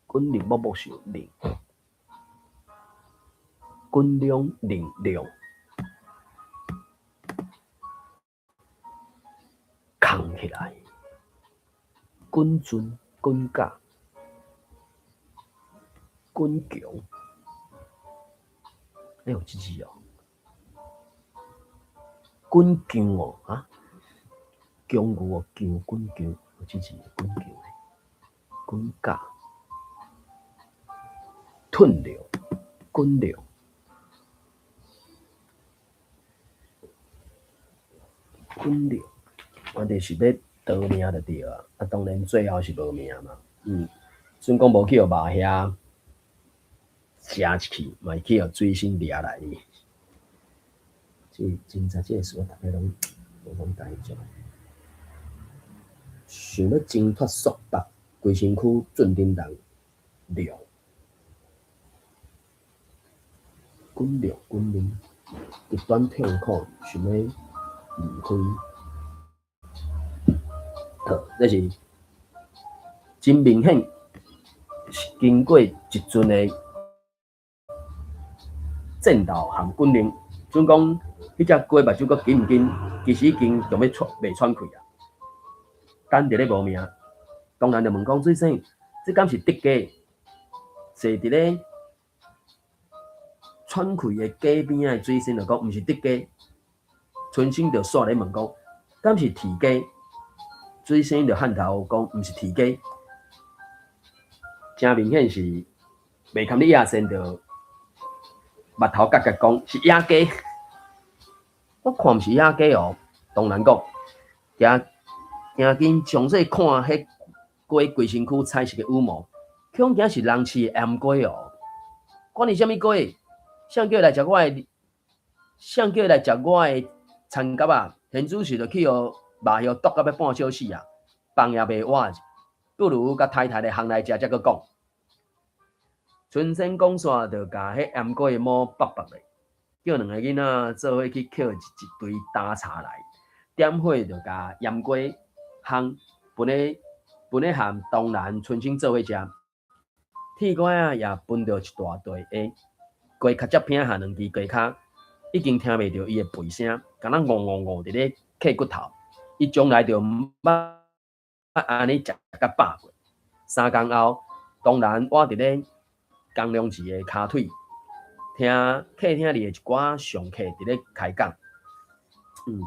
滚铃木球铃，滚量铃量，扛起来，滚尊滚架，滚强，哎呦，这字哦，滚强哦啊，强牛哦，强滚强，这字滚强。滚架，吞流，滚流，我就是要得命就对啊！啊，当然最后是无命嘛。算讲无去互麻叶食一去，嘛去互水生掠来哩。真在这个事，大家拢知影。想要挣脱束缚。规身躯震叮当，凉，滚凉，极端痛苦，想要离开。好，这是真明显，是经过一阵的战斗和滚凉。准讲，迄只鸡目睭佫紧毋紧？其实已经就要袂喘气啊，等伫咧无命。当然就问讲水生，这敢是得鸡？坐伫咧喘气的鸡边仔，水生就讲毋是得鸡，春生就煞咧问讲，敢是啼鸡？水生就喊头讲，毋是啼鸡，真明显是袂堪你亚先就目头角角讲是野鸡。我看毋是野鸡哦，当然讲，行紧详细看迄鸡规身躯彩色的羽毛，恐惊是人饲的鸢鸡哦。管你啥物鸡，谁叫来食我的？谁叫来食我的田蛤啊？现主是就去互肉叶剁到要半小时啊，饭也袂活，不如甲太太的烘来食，才阁讲。春生讲煞，就甲迄鸢鸡的毛拔拔咧，叫两个囡仔做伙去捡一堆干柴来，点火就甲鸢鸡烘，分咧含当然春生做伙食。铁拐啊也分着一大堆下，鸡较接偏下两支鸡骹，已经听袂着伊的吠声，敢若嗷嗷嗷伫咧啃骨头。伊从来就毋捌安尼食甲饱过。3工后，当然我伫咧江良寺的骹腿，听客厅里的一寡常客伫咧开讲。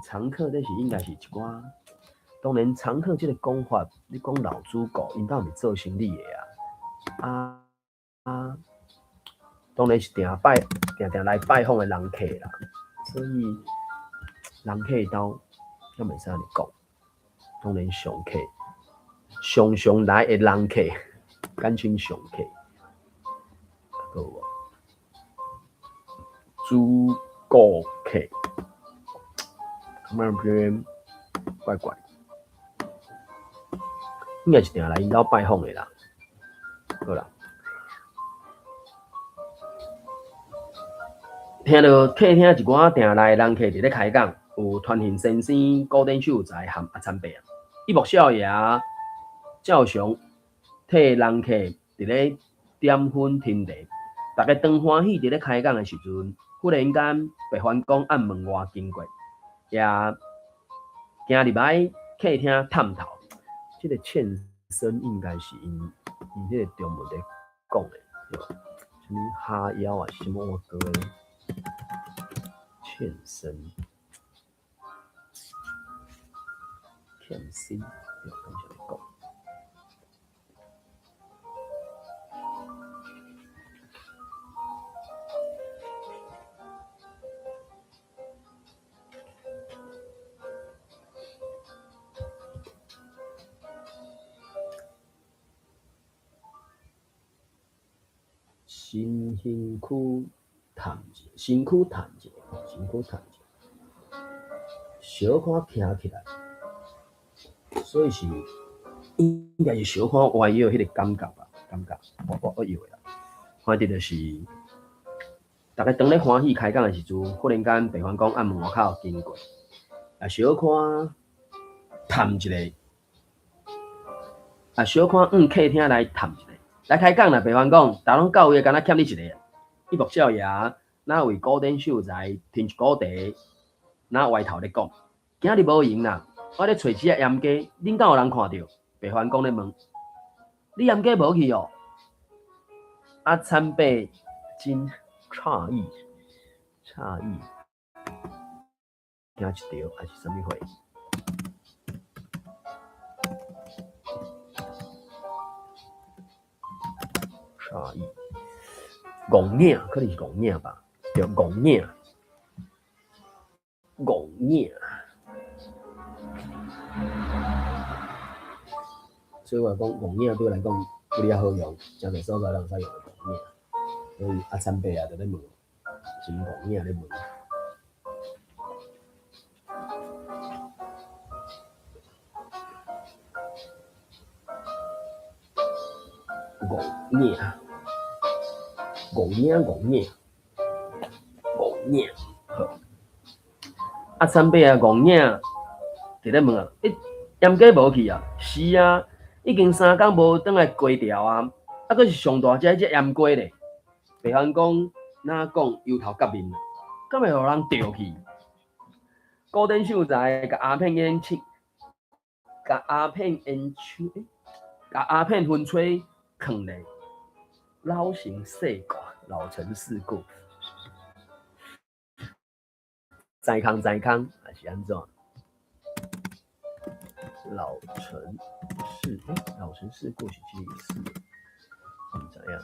常客这是应该是一寡，当然常客这个讲法，你讲老主顾，因兜是做生意的啊。当然是定来拜访的人客啦，所以人客兜也袂使安尼讲。当然常客，常来的人客，简称常客。还有主顾客，那边怪怪，应该是定来因兜拜访的啦。好啦。听到客厅一寡定来的人客伫咧开讲，有传行先生、古典秀才和阿参伯啊。一幕少爷照常替人客伫咧点粉添茶，大家当欢喜伫咧开讲的时阵，忽然间白番公按门外经过，也行入来客厅探头。这个欠身应该是因迄个中文咧讲的，对吧？什么哈腰啊，什么我哥的。欠身，要跟下来讲。身躯探者，小可徛起来，所以是应该是小可歪摇迄个感觉吧？我以为啦，反正就是大家当咧欢喜开讲的时阵，忽然间白番公按门外口经过，小可探一个，小可客厅来探一个，来开讲啦！白番公，大拢到位，敢若欠你一个。一幕少爷那为古典秀才添一股茶，那歪头咧讲，今日无闲啦，我咧找一只鸢鸡，恁敢有人看到？白番公咧问，你鸢鸡无去哦？阿参伯真诧异，惊一条还是什么货？诧异。戆影，可能是戆影吧，对，戆影。所以我讲戆影对我来讲不哩好用，真侪所在人使用戆影。所以阿参伯啊，就咧问，是戆影咧问。戆影，好。阿参伯啊，戆影就咧问啊，鸢鸡无去啊？是啊，已经3工无转来归条啊，佫是上大只鸢鸡咧。白番公哪讲油头革面，敢会互人钓去？古典秀才甲鸦片烟熏吹放咧，老成世故，老成世故。在康还是安怎？老城市，老城市过去其实也是，怎样？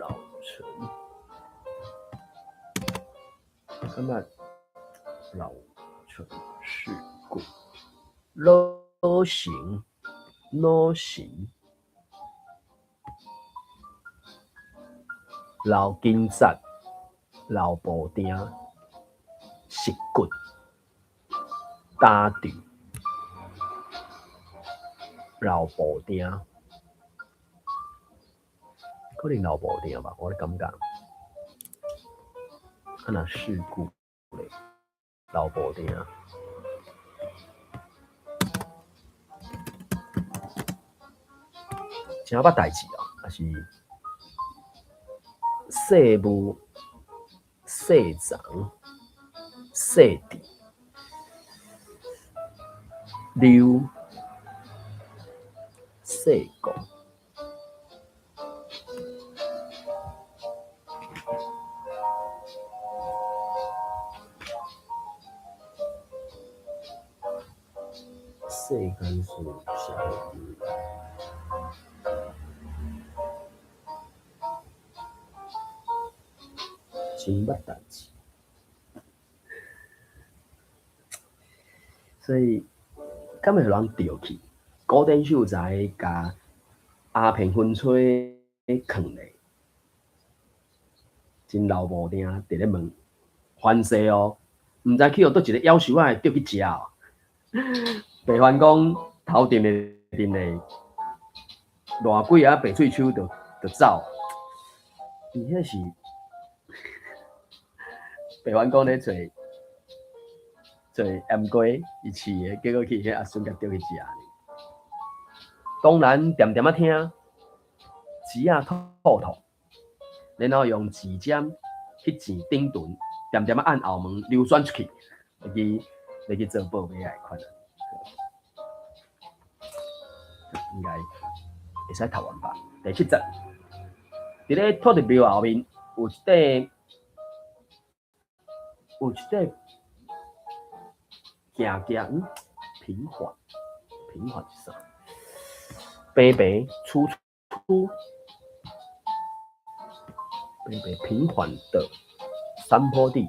老城，看看老城市过，老行，老行，老警察，老布丁，食骨，打掉，老布丁。可能老布丁吧，我的感觉。啊那事故嘞，老布丁。真捌代志啊，还是细母、细长、细弟、溜、细个。世间事小事，真捌代志。所以，敢会人调去？古典秀才甲鸦片薰吹藏咧，真老布丁伫咧问反世哦，毋知去互倒一个夭寿仔钓去食哦。白番讲头顶的偌几啊白喙手就走，伊迄是白番讲咧做腌鸡，伊饲的，结果去迄阿孙甲钓去食。当然点点啊听，钱啊吐，然后用指尖去钱顶顿，点点啊按后门流转出去，来去做报买啊款啊。应该会使读完吧。第7集，伫咧土地庙后面有一块平缓是啥？白白粗粗，平缓的山坡地，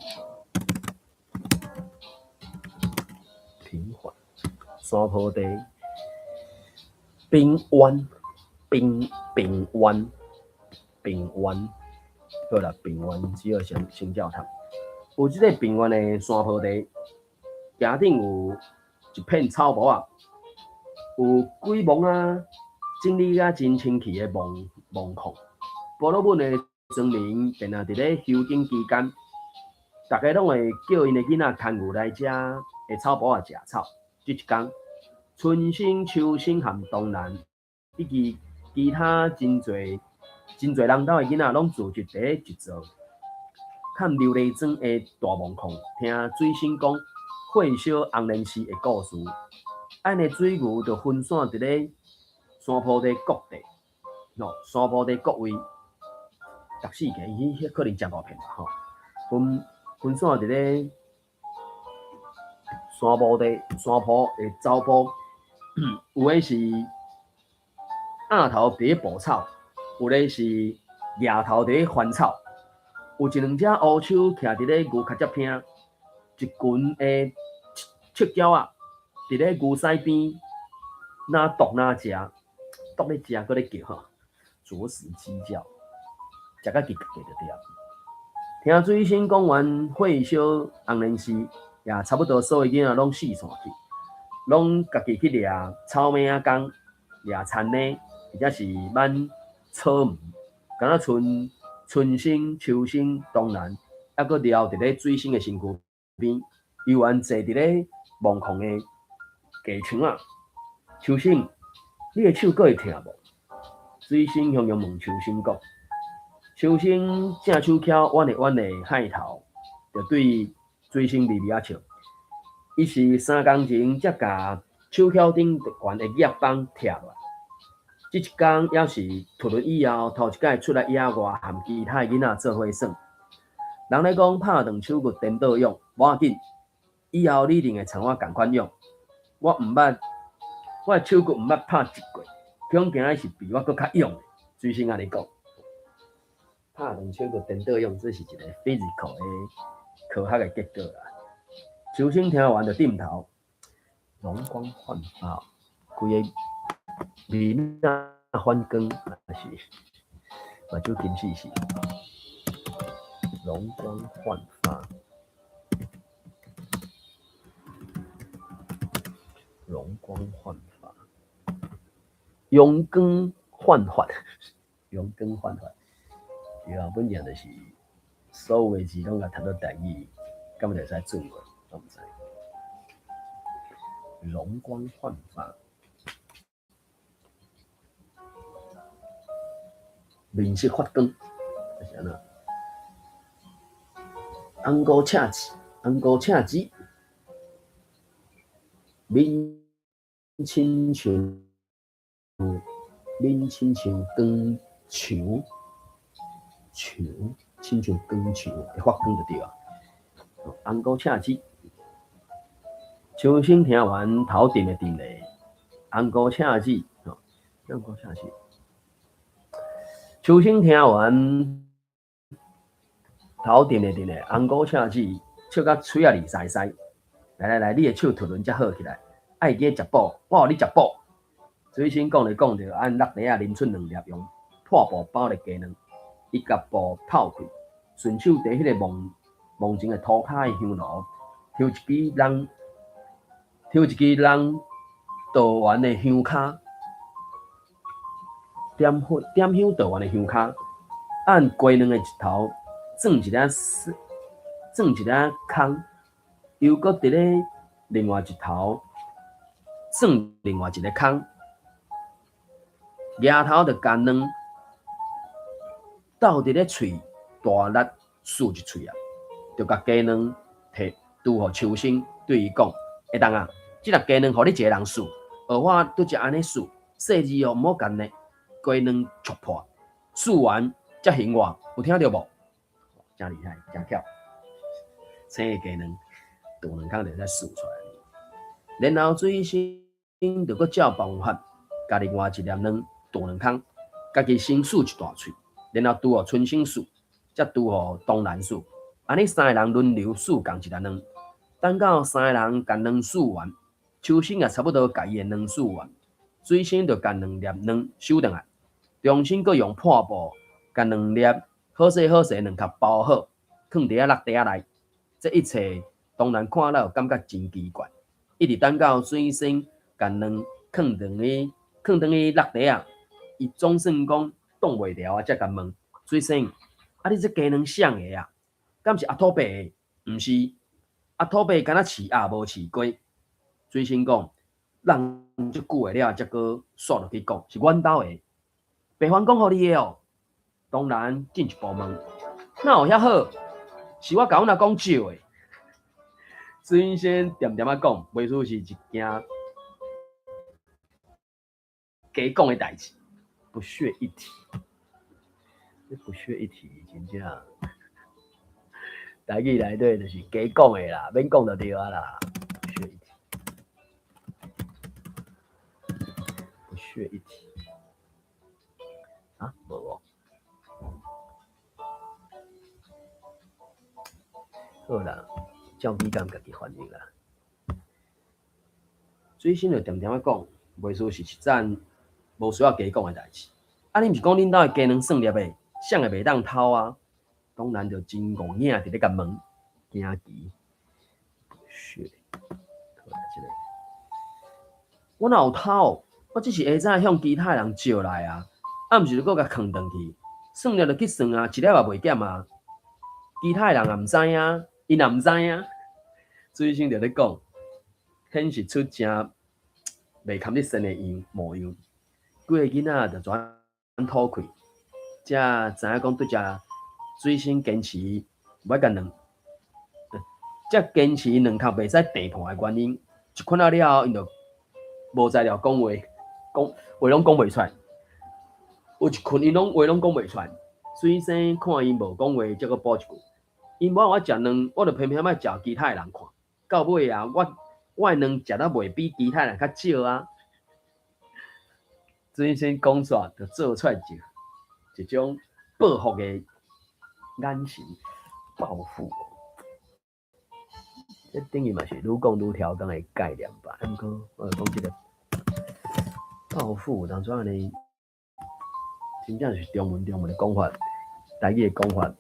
平缓山坡地。平湾，好啦，平湾只要先教堂。有即个平湾的山坡地，顶顶有一片草坡啊，有几丛啊，整理啊真清气的芒矿。部落本的庄民便啊伫咧休耕期间，大家拢会叫因的囡仔牵牛来遮的草坡啊食草。即一天，春生、秋生和冬兰，以及其他真侪人斗的囡仔，拢聚集伫一座看琉璃庄的大芒矿，听水生讲火烧红莲寺的故事。安尼水牛就分散伫咧山坡地各地，山坡地各位，逐四个，伊可能真大片吧，分散伫咧山坡的走坡。有诶是鸭头伫咧捕草，有咧是野头伫咧翻草，有一两只乌手徛伫咧牛脚接片，一群诶赤鸟啊伫咧牛屎边，哪毒哪食，毒咧食，搁咧叫吼，啄食鸡叫，食甲叽叽就对。听水生讲完火烧红莲寺，也差不多所有囡仔拢四散去。拢家己去掠草莓啊柑、掠田呢，或者是挽草莓，敢若春生、秋生、冬兰，还佫撩伫咧水生的身躯边，游玩坐伫咧芒矿的架墙啊。秋生，你的手佫会疼无？水生向问秋生讲。秋生正手翘弯的海头，就对水生微微啊笑。伊是3工前才甲手翘顶悬的叶棒拆落来，即一工也是脱轮以后头一摆出来野外，和其他囡仔做伙耍。人咧讲拍长手骨颠倒用，无要紧，以后你一定会像我共款用。我毋捌，我的手骨毋捌拍一过，恐惊是比我搁较勇的。水星安尼讲，拍长手骨颠倒用，这是一个 physical 的科学的结果啦。球星听完就点头，容光焕发，规个面啊反光，也是目睭金细细，容光焕发，容光焕发，容光焕发，容光焕发。对啊，本件就是所有的字拢甲读到台语，敢就会使准无？我毋知。容光焕发，面色发光，就是安那。红姑赤字，红姑赤字，面亲像光墙，亲像光墙，会发光就对啊。红姑赤字，秋生听完头点的点嘞，红姑赤字，红姑赤字。秋生听完头点的点嘞，红姑赤字，笑甲嘴啊利塞塞。来，你的手突然才好起来，爱加食补，我互你食补。水星讲着讲着，按落地啊啉出2粒，用破布包咧鸡卵，伊甲布泡开，顺手伫迄个梦前的涂骹的香炉，抽一支人倒完的香卡，点香倒完的香卡，按鸡卵的一头装一粒空，又搁伫咧另外一头装另外一个空，额头着干卵倒伫咧喙大力漱一喙啊，着甲鸡卵摕拄互秋生对伊讲：会当啊，即粒鸡卵互你一个人漱，而我拄则安尼漱，细字哦，毋好干呢，鸡卵戳破，漱完才醒我，有听到无？真厉害，真巧，生个鸡卵。大两空就使输出来，然后水星就搁照办法，甲另外一粒卵大两空，家己先输一大喙，然后拄互春生输，才拄互东南输，安尼3个人轮流输共一粒卵。等到3个人共卵输完，秋生也差不多甲伊的卵输完，水星就共2粒卵收倒来，重新搁用破布甲2粒好势卵壳包好，放伫落地内，这一切。当然看了感觉真奇怪，一直等到水星甲卵放转去落地啊，伊总算讲挡袂牢啊，才甲问水星：啊，你这鸡卵谁的啊？敢是阿土伯的？毋是，阿土伯敢若饲鸭无饲鸡。水星讲：人足久的了，才搁煞落去讲是阮兜的。白凡讲互你的哦。当然进一步问：哪有遐好？是我甲阮阿公借的。水星点点啊讲，袂输是一件假讲的代志，不屑一提。不屑一提，真正台语内底就是假讲的啦，免讲就对啊啦。不屑一提，不屑一提。啊，无哦。好啦。照你敢家己反应啦。水星就点点啊讲，袂输是一件无需要加讲的代志。啊，你毋是讲恁兜的鸡卵算粒的，谁会袂当偷啊？当然就真戆影伫咧甲问，惊奇。是，我哪有偷？我只是下早向其他人借来啊，啊，毋是搁甲藏转去，算了就去算啊，一粒也袂减啊。其他人也毋知影。伊若毋知影，水星就咧讲，显示出真袂堪你身的模样。几个囡仔就全吐开，才知影讲对只水星坚持无爱甲卵，才坚持卵壳袂使地破的原因。一困了了后，因就无材料讲话，话拢讲袂出来。有一群因拢话拢讲袂出来，水星看伊无讲话，则搁补一句。因某我食卵，我就偏偏要食其他人看。到尾啊，我卵食得袂比其他人较少啊。水星讲煞就做出来一种报复的眼神，报复。这等于嘛是愈讲愈挑动的概念吧。毋过我讲这个报复，当初安尼，真正是中文的讲法，台语的讲法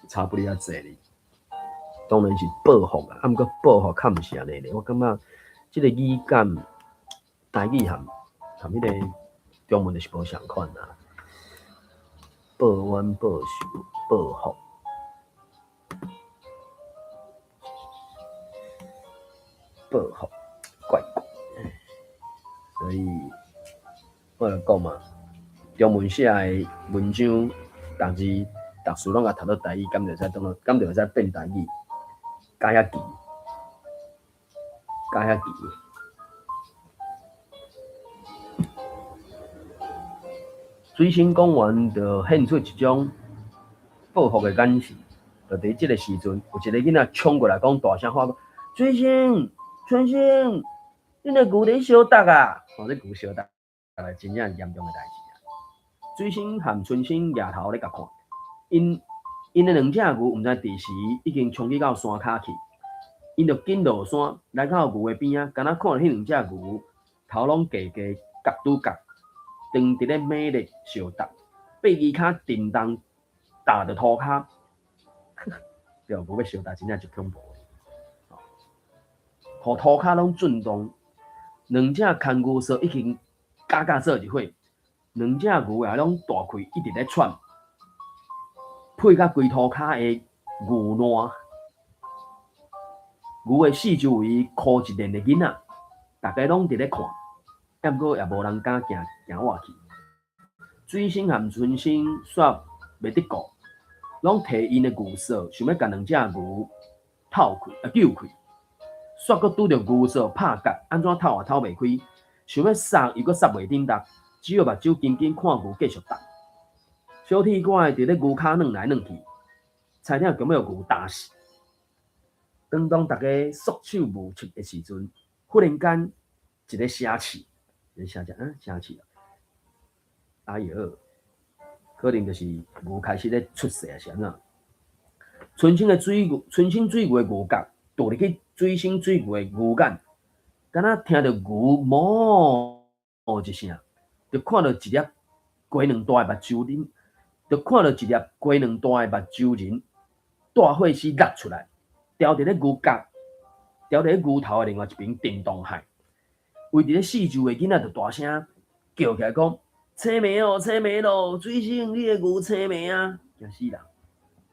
差不离啊济哩。当然是报复啊，毋过报复较毋是安尼咧。我感觉这个语感，台语含迄个中文就是无相款啊。报怨、报仇、报复。报复怪怪，所以我就讲嘛，中文写的文章，逐字读书拢甲读到台语，敢就会使变台语，加遐记，加遐记。水星讲完，就现出一种报复的眼神，就伫即个时阵，有一个囡仔冲过来讲大声话讲：水星。春星，恁个牛伫相打啊！哦，这牛相打，真正严重的代志啊！水星和春星抬头咧甲看，因的两只牛毋知伫时已经冲去到山骹去，因就紧落山来到牛的边啊，敢若看到迄两只牛头拢低低角拄角，长伫咧猛烈相打，八支骹震动打着涂骹，对，牛要相打真正就恐怖。互涂骹拢震动，两只牵牛梢已经嘎做一伙，两只牛也拢大开，一直咧喘，配甲规涂骹的牛烂，牛的四周围箍一连的囡仔，大家拢伫咧看，不过也无人敢行活去。水星和春星煞袂得顾，拢摕因的牛梢，想要甲两只牛透开、救开。煞阁拄着牛梢拍角，安怎透也透袂开，想要杀又阁杀袂顶当，只有目睭紧紧看牛继续打。小铁拐伫咧牛骹软来软去，差点根本要牛打死。当大家束手无策的时阵，忽然间一个声气，声气啊！哎哟，可能就是牛开始咧出世啊，是安怎？春星水牛的牛角倒入去。水星水牛的牛眼，敢若听到牛哞一声，就看到一粒鸡卵大的目睭人，大火丝落出来，掉伫咧牛角，掉伫咧牛头的另外一边电动海。围伫咧四周的囡仔就大声叫起来讲：青梅哦，青梅咯！水星，你的牛青梅啊！惊死人！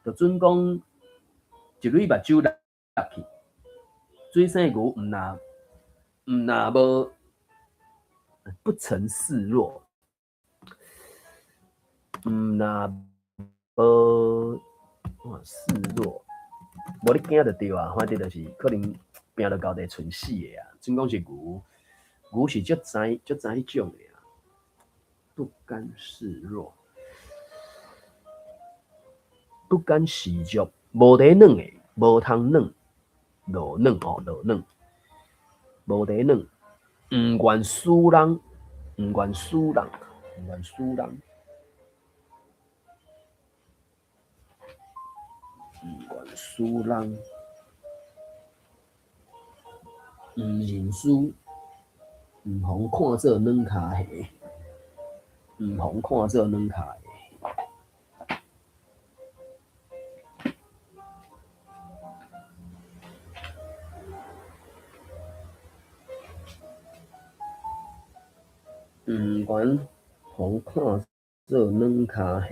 就准讲一蕊目睭落去。水生牛毋若无不曾示弱，毋若无示弱，无你惊就对啊！反正就是可能拼到到底剩死的啊！准讲是牛是足知迄种的啊，不甘示弱，不甘示弱，无得软的，无通软。落软，无地软，毋愿输人，毋愿输人，毋认输，毋通看做软脚虾。毋愿互看做软脚虾，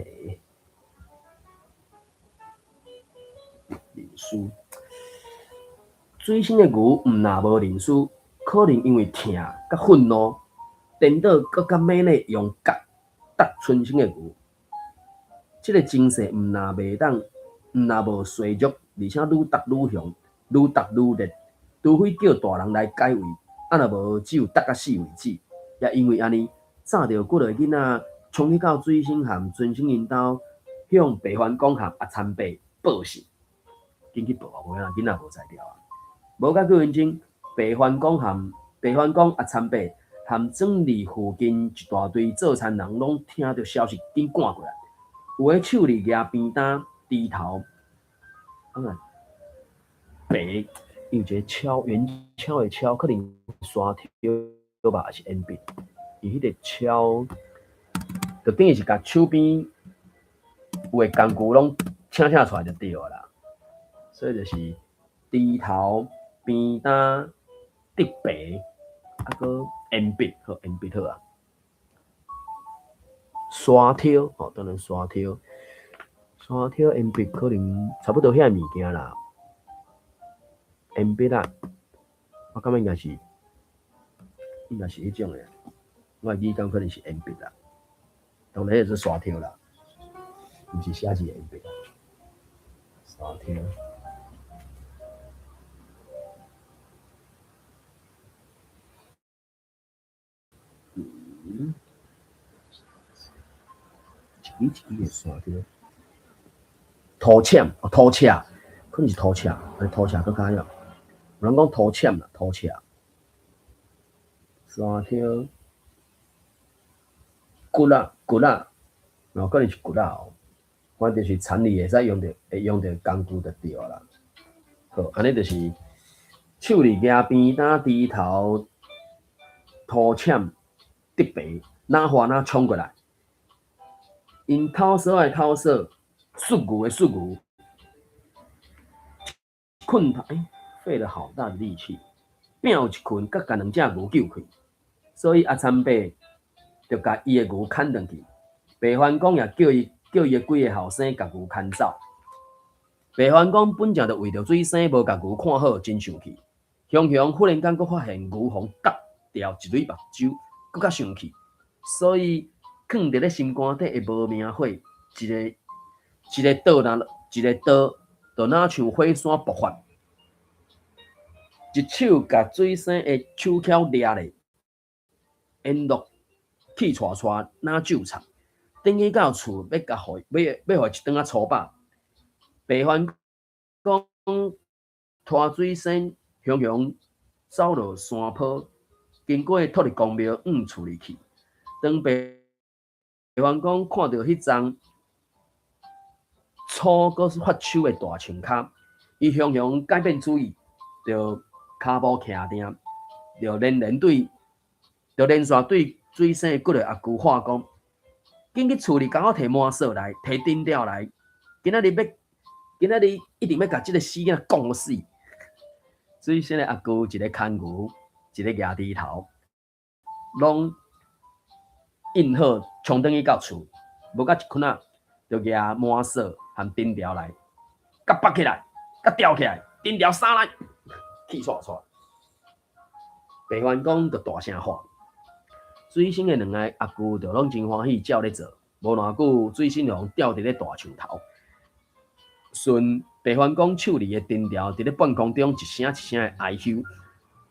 认输。水星的牛毋若无认输，可能因为疼甲愤怒，颠倒搁较猛烈用角搭春星的牛。这个精势毋若无衰弱，而且愈搭愈凶，愈搭愈烈，除非叫大人来解围，若无只有搭甲死为止。也因为安尼，早着几个囡仔冲去到水星和春星因兜，向白帆讲下阿参白，报信，紧去报啊，无影囡仔无才调啊。无甲几分钟，白番公阿参伯和庄里附近一大堆做餐人拢听到消息，紧赶过来。有诶手里举便当，低头，白，有一个锹，圆锹诶锹，可能刷条吧，还是鉛笔。伊迄个锹，就等于是甲手边有诶工具拢请出来就对啦。所以就是低头、便当、竹白，啊个鉛笔好，鉛笔好啊。刷条哦，当然刷条，鉛笔可能差不多遐物件啦。鉛笔啊，我感觉应该是迄种诶。我语感可能是鉛笔啦，当然也是刷条啦，毋是写字鉛笔。刷条。一支诶刷条。土签，可能是土签，土签更加有。有人讲土签啦，土签。刷条。骨啦，然后可能是骨啦哦，反正就是田里会使用到工具就对啦。好，安尼就是手里举便当低头土签竹白，哪花哪冲过来，因偷扫的偷扫，束牛的束牛，困他费了好大的力气，拼一困，甲两只牛救开，所以阿参伯就甲伊的牛牵转去。白番公也叫伊的几个后生甲牛牵走。白番公本正就为着水生无甲牛看好，真生气。雄雄忽然间佫发现牛房割掉一蕊目睭，佫较生气，所以囥伫咧心肝底的无名火，一个刀就哪像火山爆发，一手甲水生的手铐抓咧，烟落气喘喘，哪酒插。等去到厝，要互一顿仔粗饱。白番公拖水生雄雄走落山坡，经过托地公庙往厝里去。当白番公看到迄张粗佮是发手的大枪卡，伊雄雄改变主意，就骹步徛定，就连续对水生的几个阿舅话讲。紧去厝里，甲我摕满扫来，摕顶吊来。今仔日一定要甲即个死囝讲死。水生的阿舅一个牵牛，一个举低头，拢印好冲转去到厝，无甲一捆仔，就举满扫和顶吊来，甲绑起来，甲吊起来，顶吊撒来，气煞煞。白番公就大声喊。水生的两个阿舅就拢真欢喜，照咧做。无偌久，水生就吊伫咧大树头，顺白番公手里的藤条伫咧半空中一声一声的哀求。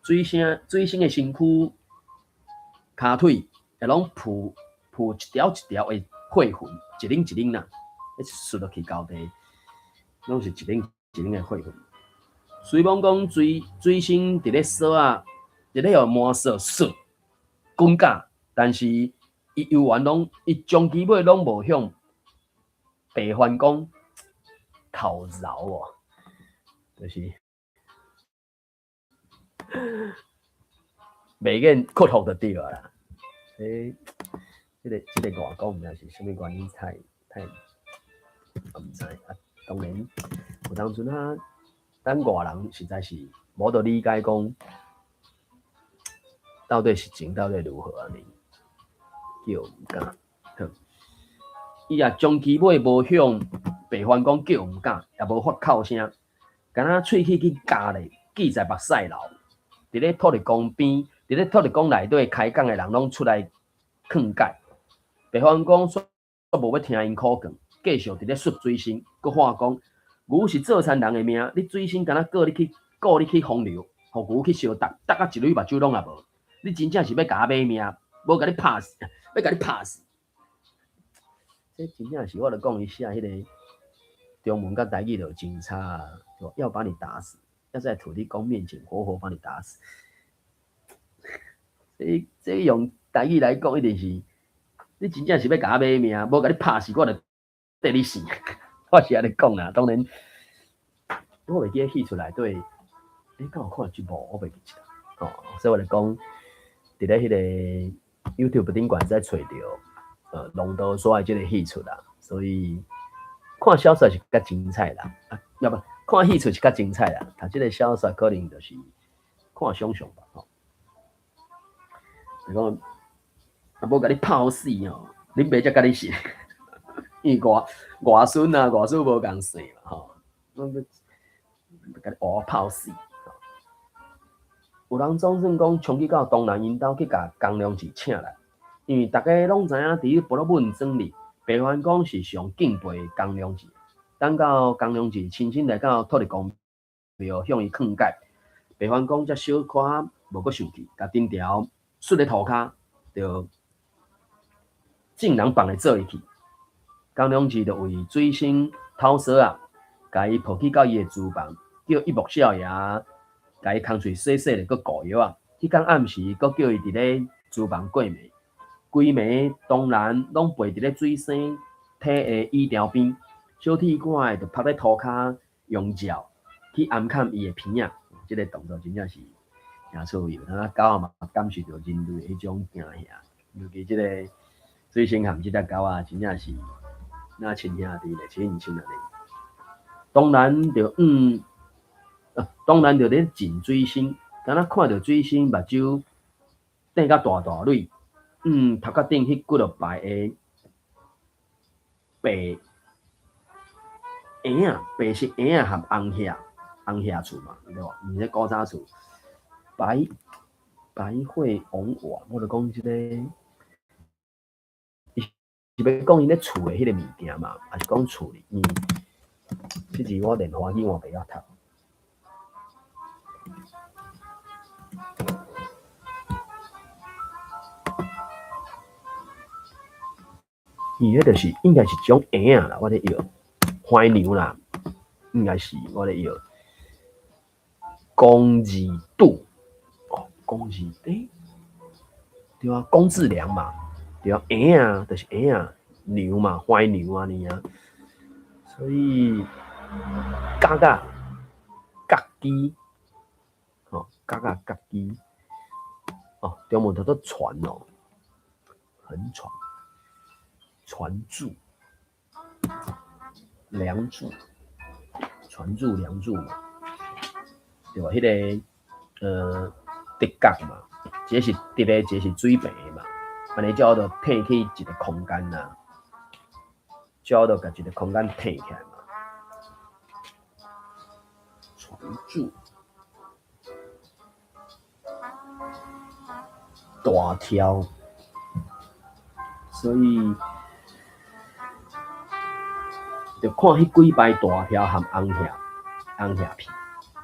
水生的身躯、骹腿会拢铺一条一条的火痕，一棱一棱啦，一摔落去高地，拢是一棱一棱的火痕。虽讲水生伫咧扫啊，伫咧用满扫扫滚架。但是伊将其尾拢无向白番公讨饶哦，就是袂瘾克服就对啦。所以这个外公毋知是啥物原因，太毋知啊。当然，有当阵啊，咱外人实在是无得理解讲，到底实情到底如何安尼。叫毋敢，伊也将其尾无向白番公叫毋敢，也无发哭声，敢若喙齿去夹咧，记在目屎流。伫咧土地公边，伫咧土地公内底开讲的人拢出来劝解。白番公煞无要听因苦讲，继续伫咧说水生，佮话讲牛是做田人的命，你水生敢若告你去风流，互牛去烧杀啊一蕊目睭拢也无，你真正是要甲我买命，无甲你拍死。要甲你拍死，这真正是我著讲伊写迄个中文跟台语就真差，要把你打死，要在土地公面前活活把你打死。这用台语来讲，一定是你真正是要甲我买命，无甲你拍死，我就缀你死。我是安尼讲啦，当然我袂记得戏出来对，敢有看一部我袂记得哦，所以我就讲，伫咧迄个 YouTube 顶管在找着龙刀刷的这个戏出啦，所以看小说是较精彩啦，要不看戏出是较精彩啦，读这个小说可能就是看想象吧，吼。就讲啊，无甲你泡死吼，恁爸才甲你死，因为外孙啊、外孙无共姓嘛，吼，甲你活泡死。有人总算讲冲去到东南因兜去甲江良志请来，因为大家拢知影，伫婆罗门庄里，白环公是上敬佩江良志。等到江良志亲身来到土地公庙向伊劝解，白环公才小可无阁生气，甲顶条摔咧涂骹，就竟然放来做伊去。江良志就为水星偷蛇啊，甲伊抱去到伊的厨房，叫一木少爷。甲伊空喙洗洗咧，佮顾药啊。迄天暗时，佮叫伊伫咧厨房过暝，规暝当然拢陪伫咧水生体的椅条边，小铁管的就趴咧涂骹，用脚去按看伊的鼻啊。即个动作真正是真趣味，啊，狗仔嘛感受到人类迄种惊吓，尤其即个水生含即只狗仔，真正是那亲兄弟咧，亲兄弟。当然就当然就咧浸水星，敢若看到水星目睭瞪甲大大蕊，头壳顶迄几落白的白婴仔，白色婴仔含红霞厝嘛，对无？毋是古早厝，白会王娃，我就讲即个，是要讲伊咧厝的迄个物件嘛，还是讲厝里？即字我连华语我袂晓读。伊迄就是应该是种婴仔啦，我咧药怀牛啦，应该是我咧药公字度哦，公字对啊，公字良嘛，对啊，婴仔就是婴仔，牛嘛，怀牛啊你啊，所以嘎机哦，嘎机哦，中文叫做船哦，横船。船柱、梁柱、船柱、梁柱嘛，对吧？迄个直角嘛，一个是直的，一个是水平的嘛。安尼叫做摕去一个空间啦，叫做甲一个空间摕起来嘛。船柱、大条，所以。就看迄几排大条含红霞片，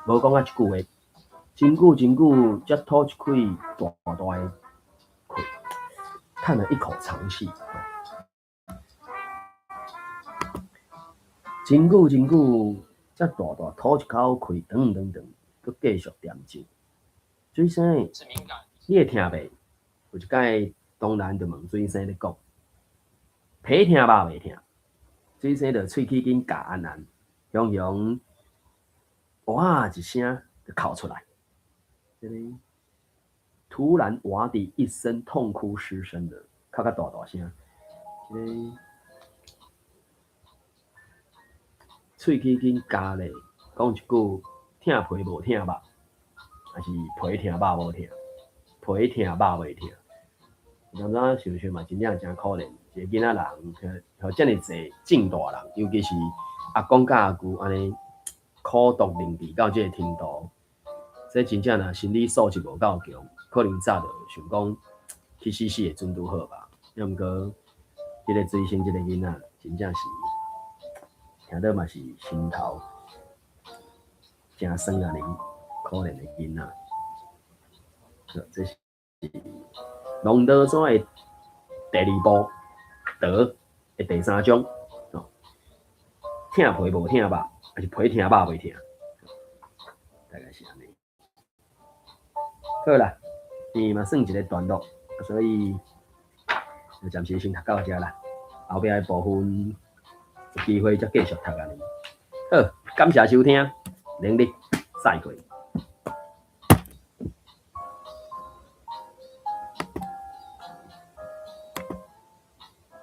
无讲啊一句话，真久才吐一气大的气，叹了一口长气。真久才大吐一口气，等，佮继续点睛。水生，你会听袂？有一摆当然就问水生咧讲，皮听肉袂听。水生就喙齿紧夹安，雄哇一声就哭出来，突然哇的一声痛哭失声的，哭较大声，喙齿紧夹咧，讲一句听皮无听肉，还是皮听肉无听，皮听肉袂听。当时想嘛，真正真可怜。一个囡仔人，和遮尔济正大人，尤其是阿公甲阿舅安尼苦毒凌迟到这个程度，这真正若心理素质无够强，可能早就想讲去死会准拄好吧。要毋过，这个水星这个囡仔，真正是听到嘛是心头真酸啊！恁可怜的囡仔，这是龙德山的第二部。德的第三章，听皮无听肉，还是皮听肉袂听？大概是安尼。好啦，嘛算一个段落，所以就暂时先读到这啦。后壁的部分有机会再继续读安尼。好，感谢收听，能力再会。